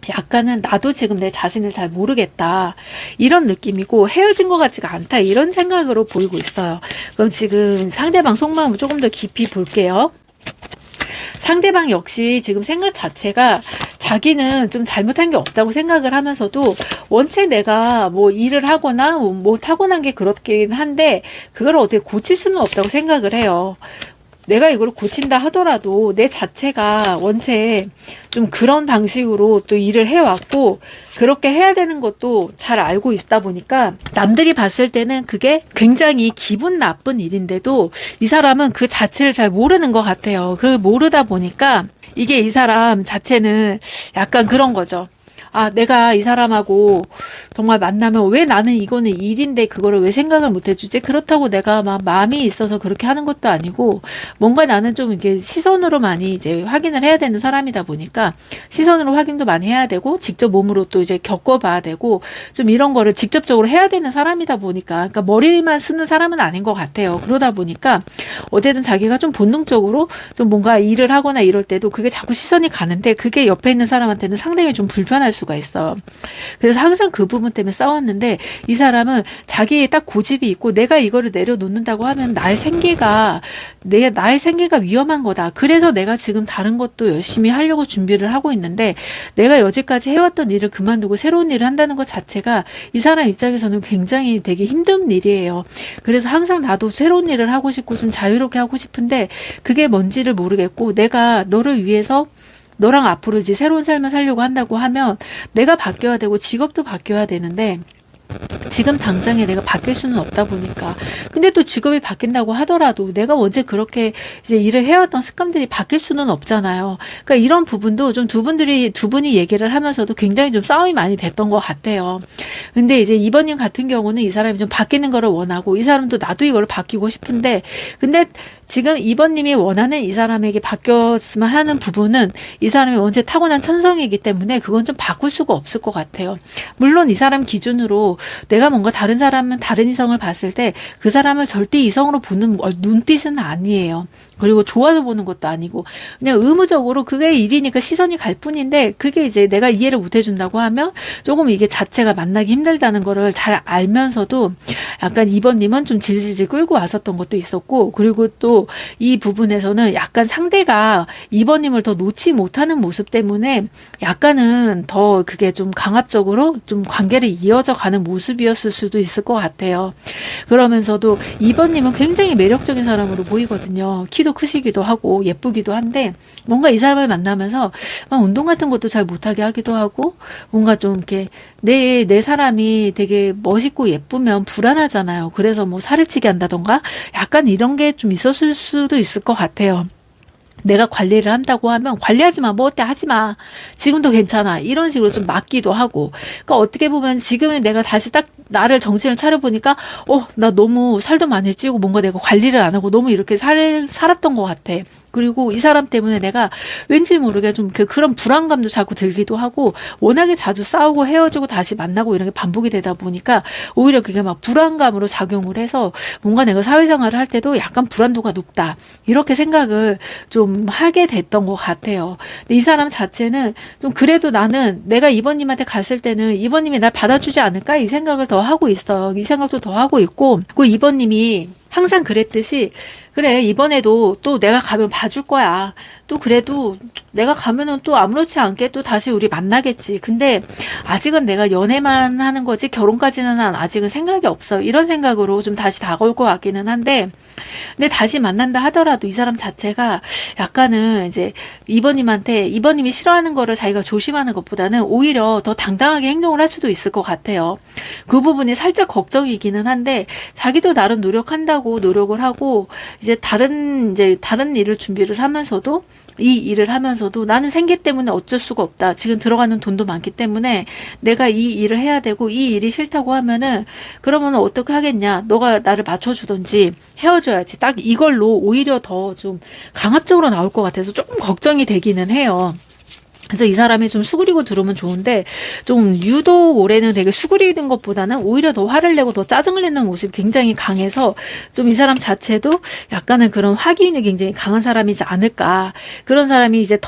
약간은 나도 지금 내 자신을 잘 모르겠다 이런 느낌이고, 헤어진 것 같지가 않다 이런 생각으로 보이고 있어요. 그럼 지금 상대방 속마음을 조금 더 깊이 볼게요. 상대방 역시 지금 생각 자체가 자기는 좀 잘못한 게 없다고 생각을 하면서도 원체 내가 뭐 일을 하거나 뭐 타고난 게 그렇긴 한데 그걸 어떻게 고칠 수는 없다고 생각을 해요. 내가 이걸 고친다 하더라도 내 자체가 원체 좀 그런 방식으로 또 일을 해왔고 그렇게 해야 되는 것도 잘 알고 있다 보니까 남들이 봤을 때는 그게 굉장히 기분 나쁜 일인데도 이 사람은 그 자체를 잘 모르는 것 같아요. 그걸 모르다 보니까 이게 이 사람 자체는 약간 그런 거죠. 아, 내가 이 사람하고 정말 만나면 왜 나는 이거는 일인데 그거를 왜 생각을 못 해주지? 그렇다고 내가 막 마음이 있어서 그렇게 하는 것도 아니고 뭔가 나는 좀 이렇게 시선으로 많이 이제 확인을 해야 되는 사람이다 보니까 시선으로 확인도 많이 해야 되고 직접 몸으로 또 이제 겪어봐야 되고 좀 이런 거를 직접적으로 해야 되는 사람이다 보니까 그러니까 머리만 쓰는 사람은 아닌 것 같아요. 그러다 보니까 어쨌든 자기가 좀 본능적으로 좀 뭔가 일을 하거나 이럴 때도 그게 자꾸 시선이 가는데 그게 옆에 있는 사람한테는 상당히 좀 불편할 수가 있어. 그래서 항상 그 부분 때문에 싸웠는데 이 사람은 자기의 딱 고집이 있고 내가 이거를 내려놓는다고 하면 나의 생계가 위험한 거다. 그래서 내가 지금 다른 것도 열심히 하려고 준비를 하고 있는데 내가 여지까지 해왔던 일을 그만두고 새로운 일을 한다는 것 자체가 이 사람 입장에서는 굉장히 되게 힘든 일이에요. 그래서 항상 나도 새로운 일을 하고 싶고 좀 자유롭게 하고 싶은데 그게 뭔지를 모르겠고 내가 너를 위해서 너랑 앞으로 이제 새로운 삶을 살려고 한다고 하면 내가 바뀌어야 되고 직업도 바뀌어야 되는데 지금 당장에 내가 바뀔 수는 없다 보니까 근데 또 직업이 바뀐다고 하더라도 내가 언제 그렇게 이제 일을 해왔던 습관들이 바뀔 수는 없잖아요. 그러니까 이런 부분도 좀 두 분이 얘기를 하면서도 굉장히 좀 싸움이 많이 됐던 것 같아요. 근데 이제 이번님 같은 경우는 이 사람이 좀 바뀌는 거를 원하고 이 사람도 나도 이걸 바뀌고 싶은데 근데 지금 이번님이 원하는 이 사람에게 바뀌었으면 하는 부분은 이 사람이 원체 타고난 천성이기 때문에 그건 좀 바꿀 수가 없을 것 같아요. 물론 이 사람 기준으로 내가 뭔가 다른 사람은 다른 이성을 봤을 때 그 사람을 절대 이성으로 보는 눈빛은 아니에요. 그리고 좋아서 보는 것도 아니고 그냥 의무적으로 그게 일이니까 시선이 갈 뿐인데 그게 이제 내가 이해를 못 해준다고 하면 조금 이게 자체가 만나기 힘들다는 거를 잘 알면서도 약간 이번님은 좀 질질질 끌고 왔었던 것도 있었고 그리고 또 이 부분에서는 약간 상대가 이번님을 더 놓지 못하는 모습 때문에 약간은 더 그게 좀 강압적으로 좀 관계를 이어져 가는 모습이었을 수도 있을 것 같아요. 그러면서도 이번님은 굉장히 매력적인 사람으로 보이거든요. 키도 크시기도 하고 예쁘기도 한데 뭔가 이 사람을 만나면서 막 운동 같은 것도 잘 못하게 하기도 하고 뭔가 좀 이렇게 내 사람이 되게 멋있고 예쁘면 불안하잖아요. 그래서 뭐 살을 찌게 한다던가 약간 이런 게 좀 있었을 수도 있을 것 같아요. 내가 관리를 한다고 하면 관리하지 마, 뭐 어때 하지 마, 지금도 괜찮아 이런 식으로 좀 막기도 하고 그러니까 어떻게 보면 지금은 내가 다시 딱 나를 정신을 차려보니까 나 너무 살도 많이 찌고 뭔가 내가 관리를 안 하고 너무 이렇게 살았던 것 같아. 그리고 이 사람 때문에 내가 왠지 모르게 좀 그런 불안감도 자꾸 들기도 하고 워낙에 자주 싸우고 헤어지고 다시 만나고 이런 게 반복이 되다 보니까 오히려 그게 막 불안감으로 작용을 해서 뭔가 내가 사회생활을 할 때도 약간 불안도가 높다 이렇게 생각을 좀 하게 됐던 것 같아요. 근데 이 사람 자체는 좀 그래도 나는 내가 이번님한테 갔을 때는 이번님이 날 받아주지 않을까 이 생각을 더 하고 있어요. 이 생각도 더 하고 있고 그 이번님이 항상 그랬듯이 그래 이번에도 또 내가 가면 봐줄 거야. 또 그래도 내가 가면은 또 아무렇지 않게 또 다시 우리 만나겠지. 근데 아직은 내가 연애만 하는 거지 결혼까지는 아직은 생각이 없어. 이런 생각으로 좀 다시 다가올 것 같기는 한데 근데 다시 만난다 하더라도 이 사람 자체가 약간은 이제 이번님이 싫어하는 거를 자기가 조심하는 것보다는 오히려 더 당당하게 행동을 할 수도 있을 것 같아요. 그 부분이 살짝 걱정이기는 한데 자기도 나름 노력을 하고 이제 다른 일을 준비를 하면서도 이 일을 하면서도 나는 생계 때문에 어쩔 수가 없다. 지금 들어가는 돈도 많기 때문에 내가 이 일을 해야 되고 이 일이 싫다고 하면은 그러면 어떻게 하겠냐. 너가 나를 맞춰주든지 헤어져야지. 딱 이걸로 오히려 더 좀 강압적으로 나올 것 같아서 조금 걱정이 되기는 해요. 그래서 이 사람이 좀 수그리고 들어오면 좋은데 좀 유독 올해는 되게 수그리는 것보다는 오히려 더 화를 내고 더 짜증을 내는 모습이 굉장히 강해서 좀 이 사람 자체도 약간은 그런 화기운이 굉장히 강한 사람이지 않을까. 그런 사람이 이제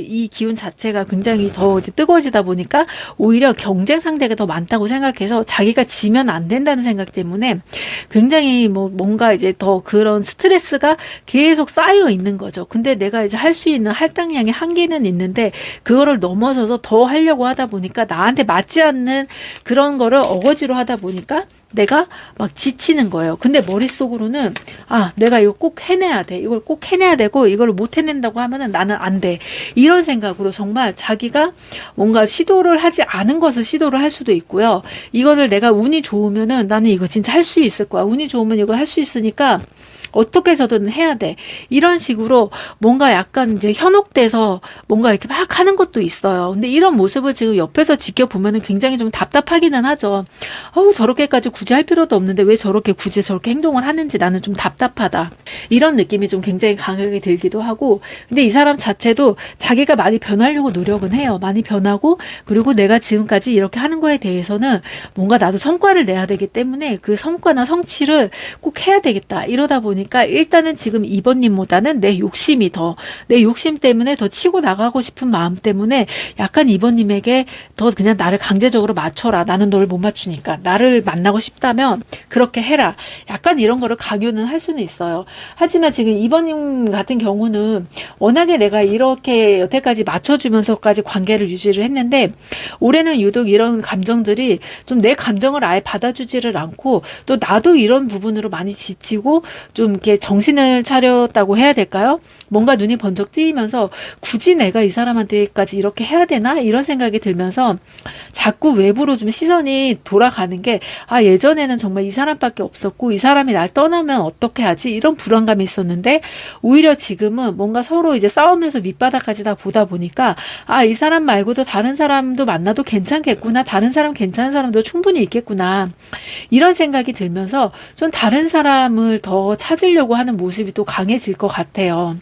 이 기운 자체가 굉장히 더 이제 뜨거워지다 보니까 오히려 경쟁 상대가 더 많다고 생각해서 자기가 지면 안 된다는 생각 때문에 굉장히 뭔가 이제 더 그런 스트레스가 계속 쌓여 있는 거죠. 근데 내가 이제 할 수 있는 할당량의 한계는 있는데 그거를 넘어서서 더 하려고 하다 보니까 나한테 맞지 않는 그런 거를 어거지로 하다 보니까 내가 막 지치는 거예요. 근데 머릿속으로는 내가 이거 꼭 해내야 돼. 이걸 꼭 해내야 되고 이걸 못 해낸다고 하면은 나는 안 돼. 이런 생각으로 정말 자기가 뭔가 시도를 하지 않은 것을 시도를 할 수도 있고요. 이거를 내가 운이 좋으면은 나는 이거 진짜 할 수 있을 거야. 운이 좋으면 이거 할 수 있으니까 어떻게 해서든 해야 돼. 이런 식으로 뭔가 약간 이제 현혹돼서 뭔가 이렇게 막 하는 것도 있어요. 근데 이런 모습을 지금 옆에서 지켜보면은 굉장히 좀 답답하기는 하죠. 저렇게까지 굳이 할 필요도 없는데 왜 저렇게 굳이 저렇게 행동을 하는지 나는 좀 답답하다. 이런 느낌이 좀 굉장히 강하게 들기도 하고, 근데 이 사람 자체도 자기가 많이 변하려고 노력은 해요. 많이 변하고, 그리고 내가 지금까지 이렇게 하는 거에 대해서는 뭔가 나도 성과를 내야 되기 때문에 그 성과나 성취를 꼭 해야 되겠다. 이러다 보니까 일단은 지금 2번님보다는 내 욕심 때문에 더 치고 나가고 싶은 마음 때문에 약간 2번님에게 더 그냥 나를 강제적으로 맞춰라. 나는 너를 못 맞추니까. 나를 만나고 싶다면 그렇게 해라. 약간 이런 거를 강요는 할 수는 있어요. 하지만 지금 2번님 같은 경우는 워낙에 내가 이렇게 여태까지 맞춰주면서까지 관계를 유지를 했는데, 올해는 유독 이런 감정들이 좀 내 감정을 아예 받아주지를 않고, 또 나도 이런 부분으로 많이 지치고 좀 이렇게 정신을 차렸다고 해야 될까요? 뭔가 눈이 번쩍 뜨이면서 굳이 내가 이 사람한테까지 이렇게 해야 되나? 이런 생각이 들면서 자꾸 외부로 좀 시선이 돌아가는 게, 예전에는 정말 이 사람밖에 없었고 이 사람이 날 떠나면 어떻게 하지? 이런 불안감이 있었는데, 오히려 지금은 뭔가 서로 이제 싸우면서 밑바닥까지 다 보다 보니까 이 사람 말고도 다른 사람도 만나도 괜찮겠구나. 다른 사람 괜찮은 사람도 충분히 있겠구나. 이런 생각이 들면서 좀 다른 사람을 더 찾으려고 하는 모습이 또 강해질 것 같아요.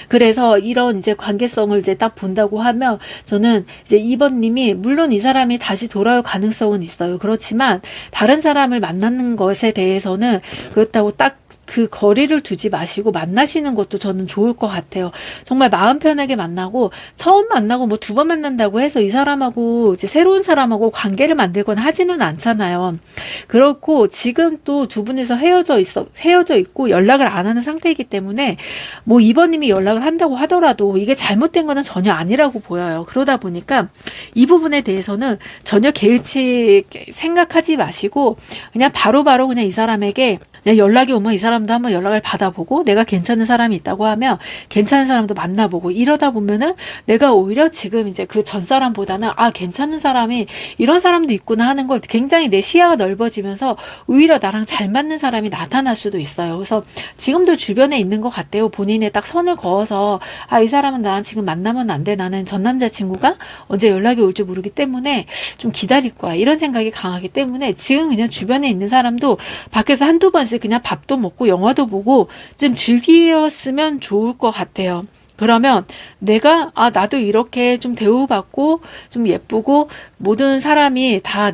그래서 이런 이제 관계성을 이제 딱 본다고 하면, 저는 이제 2번님이 물론 이 사람이 다시 돌아올 가능성은 있어요. 그렇지만 다른 사람을 만나는 것에 대해서는 그렇다고 딱 그 거리를 두지 마시고 만나시는 것도 저는 좋을 것 같아요. 정말 마음 편하게 만나고, 처음 만나고 뭐 2번 만난다고 해서 이 사람하고 이제 새로운 사람하고 관계를 만들거나 하지는 않잖아요. 그렇고 지금 또 두 분이서 헤어져 있고 연락을 안 하는 상태이기 때문에 뭐 2번님이 연락을 한다고 하더라도 이게 잘못된 거는 전혀 아니라고 보여요. 그러다 보니까 이 부분에 대해서는 전혀 개의치 생각하지 마시고 그냥 바로바로 그냥 이 사람에게 그냥 연락이 오면 이 사람도 한번 연락을 받아보고, 내가 괜찮은 사람이 있다고 하면 괜찮은 사람도 만나보고, 이러다 보면은 내가 오히려 지금 이제 그 전 사람보다는 괜찮은 사람이 이런 사람도 있구나 하는 걸 굉장히 내 시야가 넓어지면서 오히려 나랑 잘 맞는 사람이 나타날 수도 있어요. 그래서 지금도 주변에 있는 것 같아요. 본인의 딱 선을 그어서 이 사람은 나랑 지금 만나면 안 돼. 나는 전 남자친구가 언제 연락이 올지 모르기 때문에 좀 기다릴 거야. 이런 생각이 강하기 때문에 지금 그냥 주변에 있는 사람도 밖에서 한두 번씩 그냥 밥도 먹고 영화도 보고 좀 즐기었으면 좋을 것 같아요. 그러면 내가 나도 이렇게 좀 대우받고 좀 예쁘고 모든 사람이 다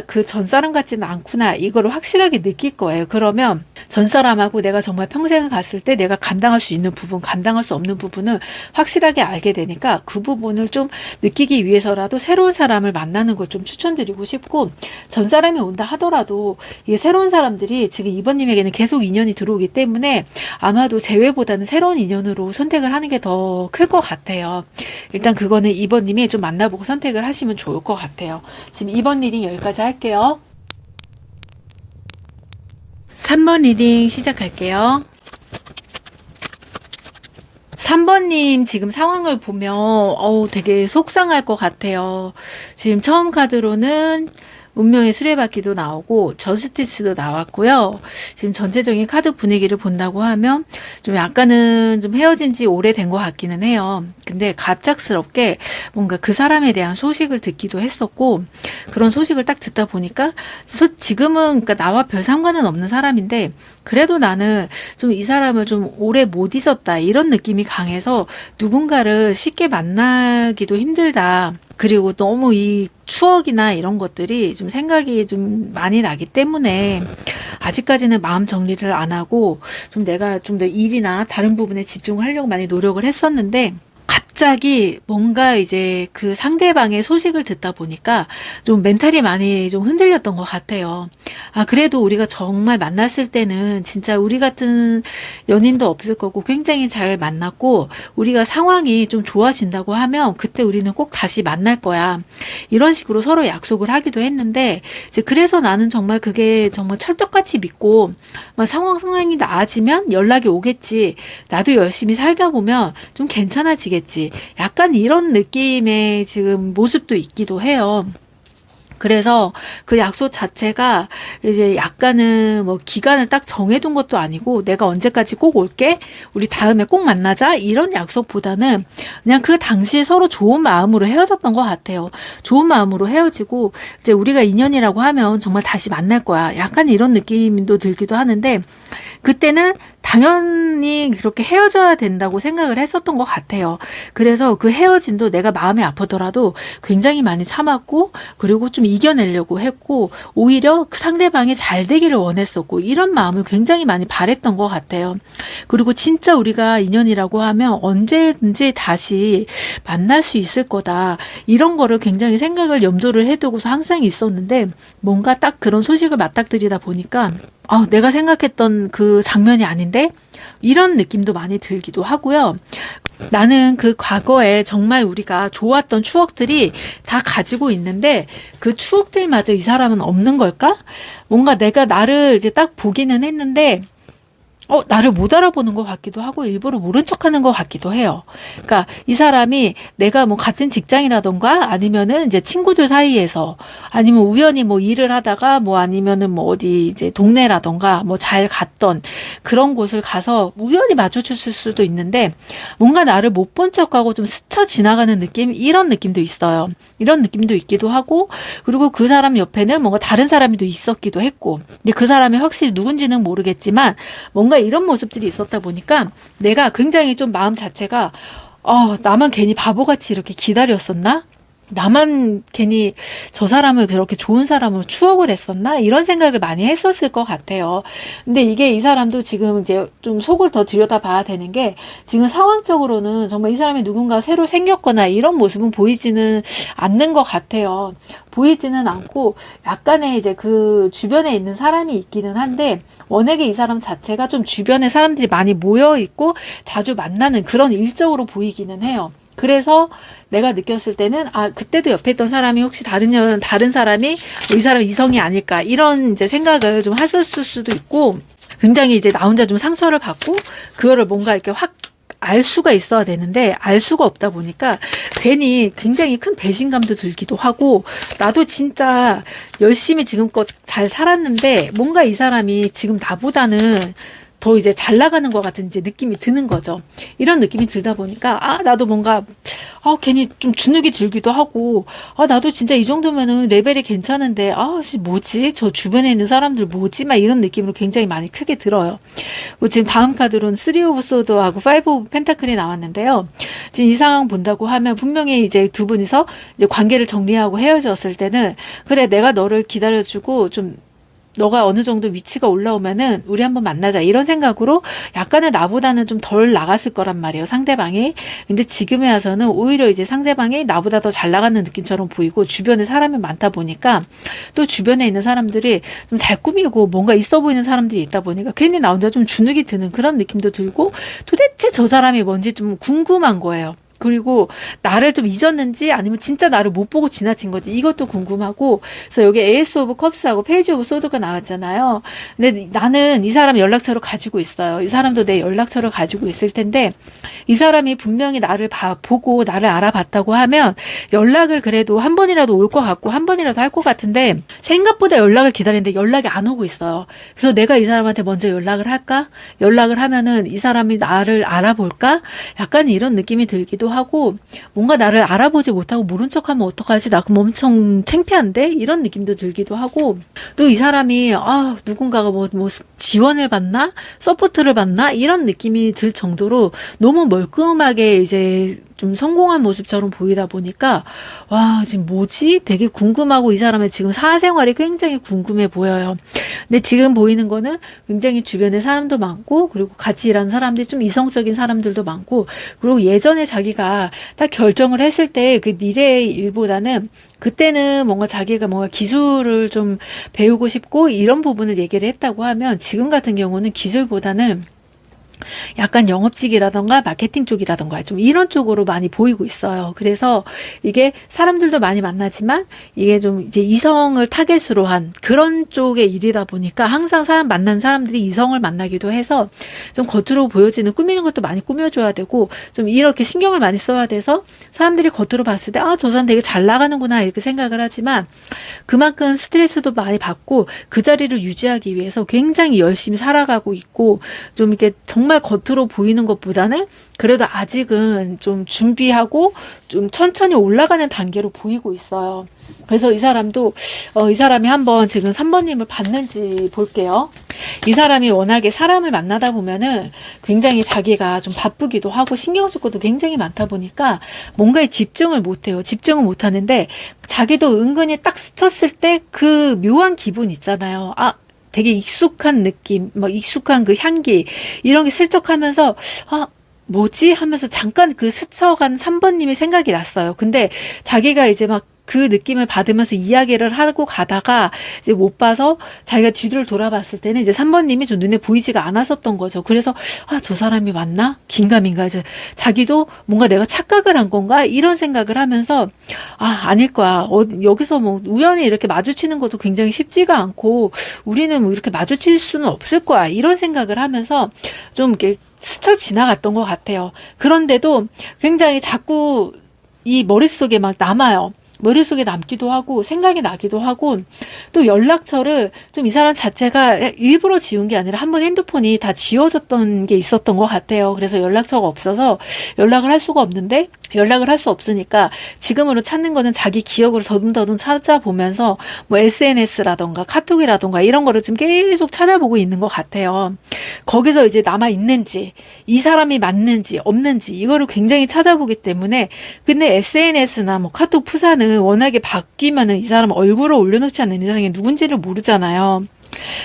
그 전 사람 같지는 않구나, 이거를 확실하게 느낄 거예요. 그러면 전 사람하고 내가 정말 평생을 갔을 때 내가 감당할 수 있는 부분, 감당할 수 없는 부분을 확실하게 알게 되니까 그 부분을 좀 느끼기 위해서라도 새로운 사람을 만나는 걸 좀 추천드리고 싶고, 전 사람이 온다 하더라도 이 새로운 사람들이 지금 2번님에게는 계속 인연이 들어오기 때문에 아마도 재회보다는 새로운 인연으로 선택을 하는 게 더 클 것 같아요. 일단 그거는 2번님이 좀 만나보고 선택을 하시면 좋을 것 같아요. 지금 2번 리딩 여기까지 할게요. 3번 리딩 시작할게요. 3번님 지금 상황을 보면 되게 속상할 것 같아요. 지금 처음 카드로는 운명의 수레바퀴도 나오고 저스티스도 나왔고요. 지금 전체적인 카드 분위기를 본다고 하면 좀 약간은 좀 헤어진 지 오래된 것 같기는 해요. 근데 갑작스럽게 뭔가 그 사람에 대한 소식을 듣기도 했었고, 그런 소식을 딱 듣다 보니까 지금은 그러니까 나와 별 상관은 없는 사람인데 그래도 나는 좀 이 사람을 좀 오래 못 잊었다, 이런 느낌이 강해서 누군가를 쉽게 만나기도 힘들다. 그리고 너무 이 추억이나 이런 것들이 좀 생각이 좀 많이 나기 때문에 아직까지는 마음 정리를 안 하고 좀 내가 좀 더 일이나 다른 부분에 집중을 하려고 많이 노력을 했었는데, 갑자기 뭔가 이제 그 상대방의 소식을 듣다 보니까 좀 멘탈이 많이 좀 흔들렸던 것 같아요. 아, 그래도 우리가 정말 만났을 때는 진짜 우리 같은 연인도 없을 거고 굉장히 잘 만났고 우리가 상황이 좀 좋아진다고 하면 그때 우리는 꼭 다시 만날 거야. 이런 식으로 서로 약속을 하기도 했는데 이제 그래서 나는 정말 그게 정말 철떡같이 믿고 막 상황이 나아지면 연락이 오겠지. 나도 열심히 살다 보면 좀 괜찮아지겠지. 약간 이런 느낌의 지금 모습도 있기도 해요. 그래서 그 약속 자체가 이제 약간은 뭐 기간을 딱 정해둔 것도 아니고 내가 언제까지 꼭 올게, 우리 다음에 꼭 만나자, 이런 약속보다는 그냥 그 당시에 서로 좋은 마음으로 헤어졌던 것 같아요. 좋은 마음으로 헤어지고 이제 우리가 인연이라고 하면 정말 다시 만날 거야. 약간 이런 느낌도 들기도 하는데 그때는 당연히 그렇게 헤어져야 된다고 생각을 했었던 것 같아요. 그래서 그 헤어짐도 내가 마음이 아프더라도 굉장히 많이 참았고 그리고 좀 이겨내려고 했고 오히려 그 상대방이 잘 되기를 원했었고 이런 마음을 굉장히 많이 바랬던 것 같아요. 그리고 진짜 우리가 인연이라고 하면 언제든지 다시 만날 수 있을 거다. 이런 거를 굉장히 생각을 염두를 해두고서 항상 있었는데 뭔가 딱 그런 소식을 맞닥뜨리다 보니까 내가 생각했던 그 장면이 아닌데? 이런 느낌도 많이 들기도 하고요. 나는 그 과거에 정말 우리가 좋았던 추억들이 다 가지고 있는데 그 추억들마저 이 사람은 없는 걸까? 뭔가 내가 나를 이제 딱 보기는 했는데 나를 못 알아보는 것 같기도 하고 일부러 모른 척하는 것 같기도 해요. 그러니까 이 사람이 내가 뭐 같은 직장이라던가 아니면은 이제 친구들 사이에서 아니면 우연히 뭐 일을 하다가 뭐 아니면은 뭐 어디 이제 동네라던가 뭐 잘 갔던 그런 곳을 가서 우연히 마주쳤을 수도 있는데 뭔가 나를 못 본 척하고 좀 스쳐 지나가는 느낌, 이런 느낌도 있어요. 이런 느낌도 있기도 하고 그리고 그 사람 옆에는 뭔가 다른 사람이 또 있었기도 했고 근데 그 사람이 확실히 누군지는 모르겠지만 뭔가 이런 모습들이 있었다 보니까 내가 굉장히 좀 마음 자체가 나만 괜히 바보같이 이렇게 기다렸었나? 나만 괜히 저 사람을 그렇게 좋은 사람으로 추억을 했었나? 이런 생각을 많이 했었을 것 같아요. 근데 이게 이 사람도 지금 이제 좀 속을 더 들여다봐야 되는 게 지금 상황적으로는 정말 이 사람이 누군가 새로 생겼거나 이런 모습은 보이지는 않는 것 같아요. 보이지는 않고 약간의 이제 그 주변에 있는 사람이 있기는 한데 워낙에 이 사람 자체가 좀 주변에 사람들이 많이 모여 있고 자주 만나는 그런 일적으로 보이기는 해요. 그래서 내가 느꼈을 때는 그때도 옆에 있던 사람이 혹시 다른 사람이 이 사람 이성이 아닐까 이런 이제 생각을 좀 하셨을 수도 있고 굉장히 이제 나 혼자 좀 상처를 받고 그거를 뭔가 이렇게 확 알 수가 있어야 되는데 알 수가 없다 보니까 괜히 굉장히 큰 배신감도 들기도 하고 나도 진짜 열심히 지금껏 잘 살았는데 뭔가 이 사람이 지금 나보다는 더 이제 잘 나가는 것 같은 이제 느낌이 드는 거죠. 이런 느낌이 들다 보니까 나도 뭔가 괜히 좀 주눅이 들기도 하고 나도 진짜 이 정도면은 레벨이 괜찮은데 뭐지? 저 주변에 있는 사람들 뭐지? 막 이런 느낌으로 굉장히 많이 크게 들어요. 그리고 지금 다음 카드로는 3 오브 소드하고 5 오브 펜타클이 나왔는데요. 지금 이 상황 본다고 하면 분명히 이제 두 분이서 이제 관계를 정리하고 헤어졌을 때는 그래 내가 너를 기다려주고 좀 너가 어느 정도 위치가 올라오면은 우리 한번 만나자 이런 생각으로 약간은 나보다는 좀 덜 나갔을 거란 말이에요, 상대방이. 근데 지금에 와서는 오히려 이제 상대방이 나보다 더 잘 나가는 느낌처럼 보이고 주변에 사람이 많다 보니까 또 주변에 있는 사람들이 좀 잘 꾸미고 뭔가 있어 보이는 사람들이 있다 보니까 괜히 나 혼자 좀 주눅이 드는 그런 느낌도 들고 도대체 저 사람이 뭔지 좀 궁금한 거예요. 그리고 나를 좀 잊었는지 아니면 진짜 나를 못 보고 지나친 건지 이것도 궁금하고 그래서 여기 에이스 오브 컵스하고 페이지 오브 소드가 나왔잖아요. 근데 나는 이 사람 연락처를 가지고 있어요. 이 사람도 내 연락처를 가지고 있을 텐데 이 사람이 분명히 나를 보고 나를 알아봤다고 하면 연락을 그래도 한 번이라도 올 것 같고 한 번이라도 할 것 같은데 생각보다 연락을 기다리는데 연락이 안 오고 있어요. 그래서 내가 이 사람한테 먼저 연락을 할까? 연락을 하면은 이 사람이 나를 알아볼까? 약간 이런 느낌이 들기도 하고 뭔가 나를 알아보지 못하고 모른 척하면 어떡하지? 나 그럼 엄청 창피한데? 이런 느낌도 들기도 하고 또 이 사람이 누군가가 뭐 지원을 받나? 서포트를 받나? 이런 느낌이 들 정도로 너무 멀끔하게 이제 좀 성공한 모습처럼 보이다 보니까 와, 지금 뭐지? 되게 궁금하고 이 사람의 지금 사생활이 굉장히 궁금해 보여요. 근데 지금 보이는 거는 굉장히 주변에 사람도 많고 그리고 같이 일하는 사람들이 좀 이성적인 사람들도 많고 그리고 예전에 자기가 딱 결정을 했을 때 그 미래의 일보다는 그때는 뭔가 자기가 뭔가 기술을 좀 배우고 싶고 이런 부분을 얘기를 했다고 하면 지금 같은 경우는 기술보다는 약간 영업직이라던가 마케팅 쪽이라던가 좀 이런 쪽으로 많이 보이고 있어요. 그래서 이게 사람들도 많이 만나지만 이게 좀 이제 이성을 타겟으로 한 그런 쪽의 일이다 보니까 항상 만난 사람들이 이성을 만나기도 해서 좀 겉으로 보여지는 꾸미는 것도 많이 꾸며줘야 되고 좀 이렇게 신경을 많이 써야 돼서 사람들이 겉으로 봤을 때 아, 저 사람 되게 잘 나가는구나 이렇게 생각을 하지만 그만큼 스트레스도 많이 받고 그 자리를 유지하기 위해서 굉장히 열심히 살아가고 있고 좀 이렇게 정말 겉으로 보이는 것보다는 그래도 아직은 좀 준비하고 좀 천천히 올라가는 단계로 보이고 있어요. 그래서 이 사람도 이 사람이 한번 지금 3번님을 봤는지 볼게요. 이 사람이 워낙에 사람을 만나다 보면은 굉장히 자기가 좀 바쁘기도 하고 신경 쓸 것도 굉장히 많다 보니까 뭔가에 집중을 못해요. 집중을 못하는데 자기도 은근히 딱 스쳤을 때 그 묘한 기분 있잖아요. 아, 되게 익숙한 느낌, 뭐 익숙한 그 향기 이런 게 슬쩍 하면서 아, 뭐지? 하면서 잠깐 그 스쳐간 3번님이 생각이 났어요. 근데 자기가 이제 막 그 느낌을 받으면서 이야기를 하고 가다가 이제 못 봐서 자기가 뒤를 돌아봤을 때는 이제 3번님이 좀 눈에 보이지가 않았었던 거죠. 그래서 아, 저 사람이 맞나? 긴가민가 이제 자기도 뭔가 내가 착각을 한 건가? 이런 생각을 하면서 아, 아닐 거야. 여기서 뭐 우연히 이렇게 마주치는 것도 굉장히 쉽지가 않고 우리는 뭐 이렇게 마주칠 수는 없을 거야. 이런 생각을 하면서 좀 이렇게 스쳐 지나갔던 것 같아요. 그런데도 굉장히 자꾸 이 머릿속에 막 남아요. 머릿속에 남기도 하고 생각이 나기도 하고 또 연락처를 좀 이 사람 자체가 일부러 지운 게 아니라 한번 핸드폰이 다 지워졌던 게 있었던 것 같아요. 그래서 연락처가 없어서 연락을 할 수가 없는데 연락을 할 수 없으니까 지금으로 찾는 거는 자기 기억으로 더듬더듬 찾아보면서 뭐 SNS라던가 카톡이라던가 이런 거를 지금 계속 찾아보고 있는 것 같아요. 거기서 이제 남아 있는지 이 사람이 맞는지 없는지 이거를 굉장히 찾아보기 때문에 근데 SNS나 뭐 카톡 프사는 워낙에 바뀌면은 이 사람 얼굴을 올려놓지 않는 이상에 누군지를 모르잖아요.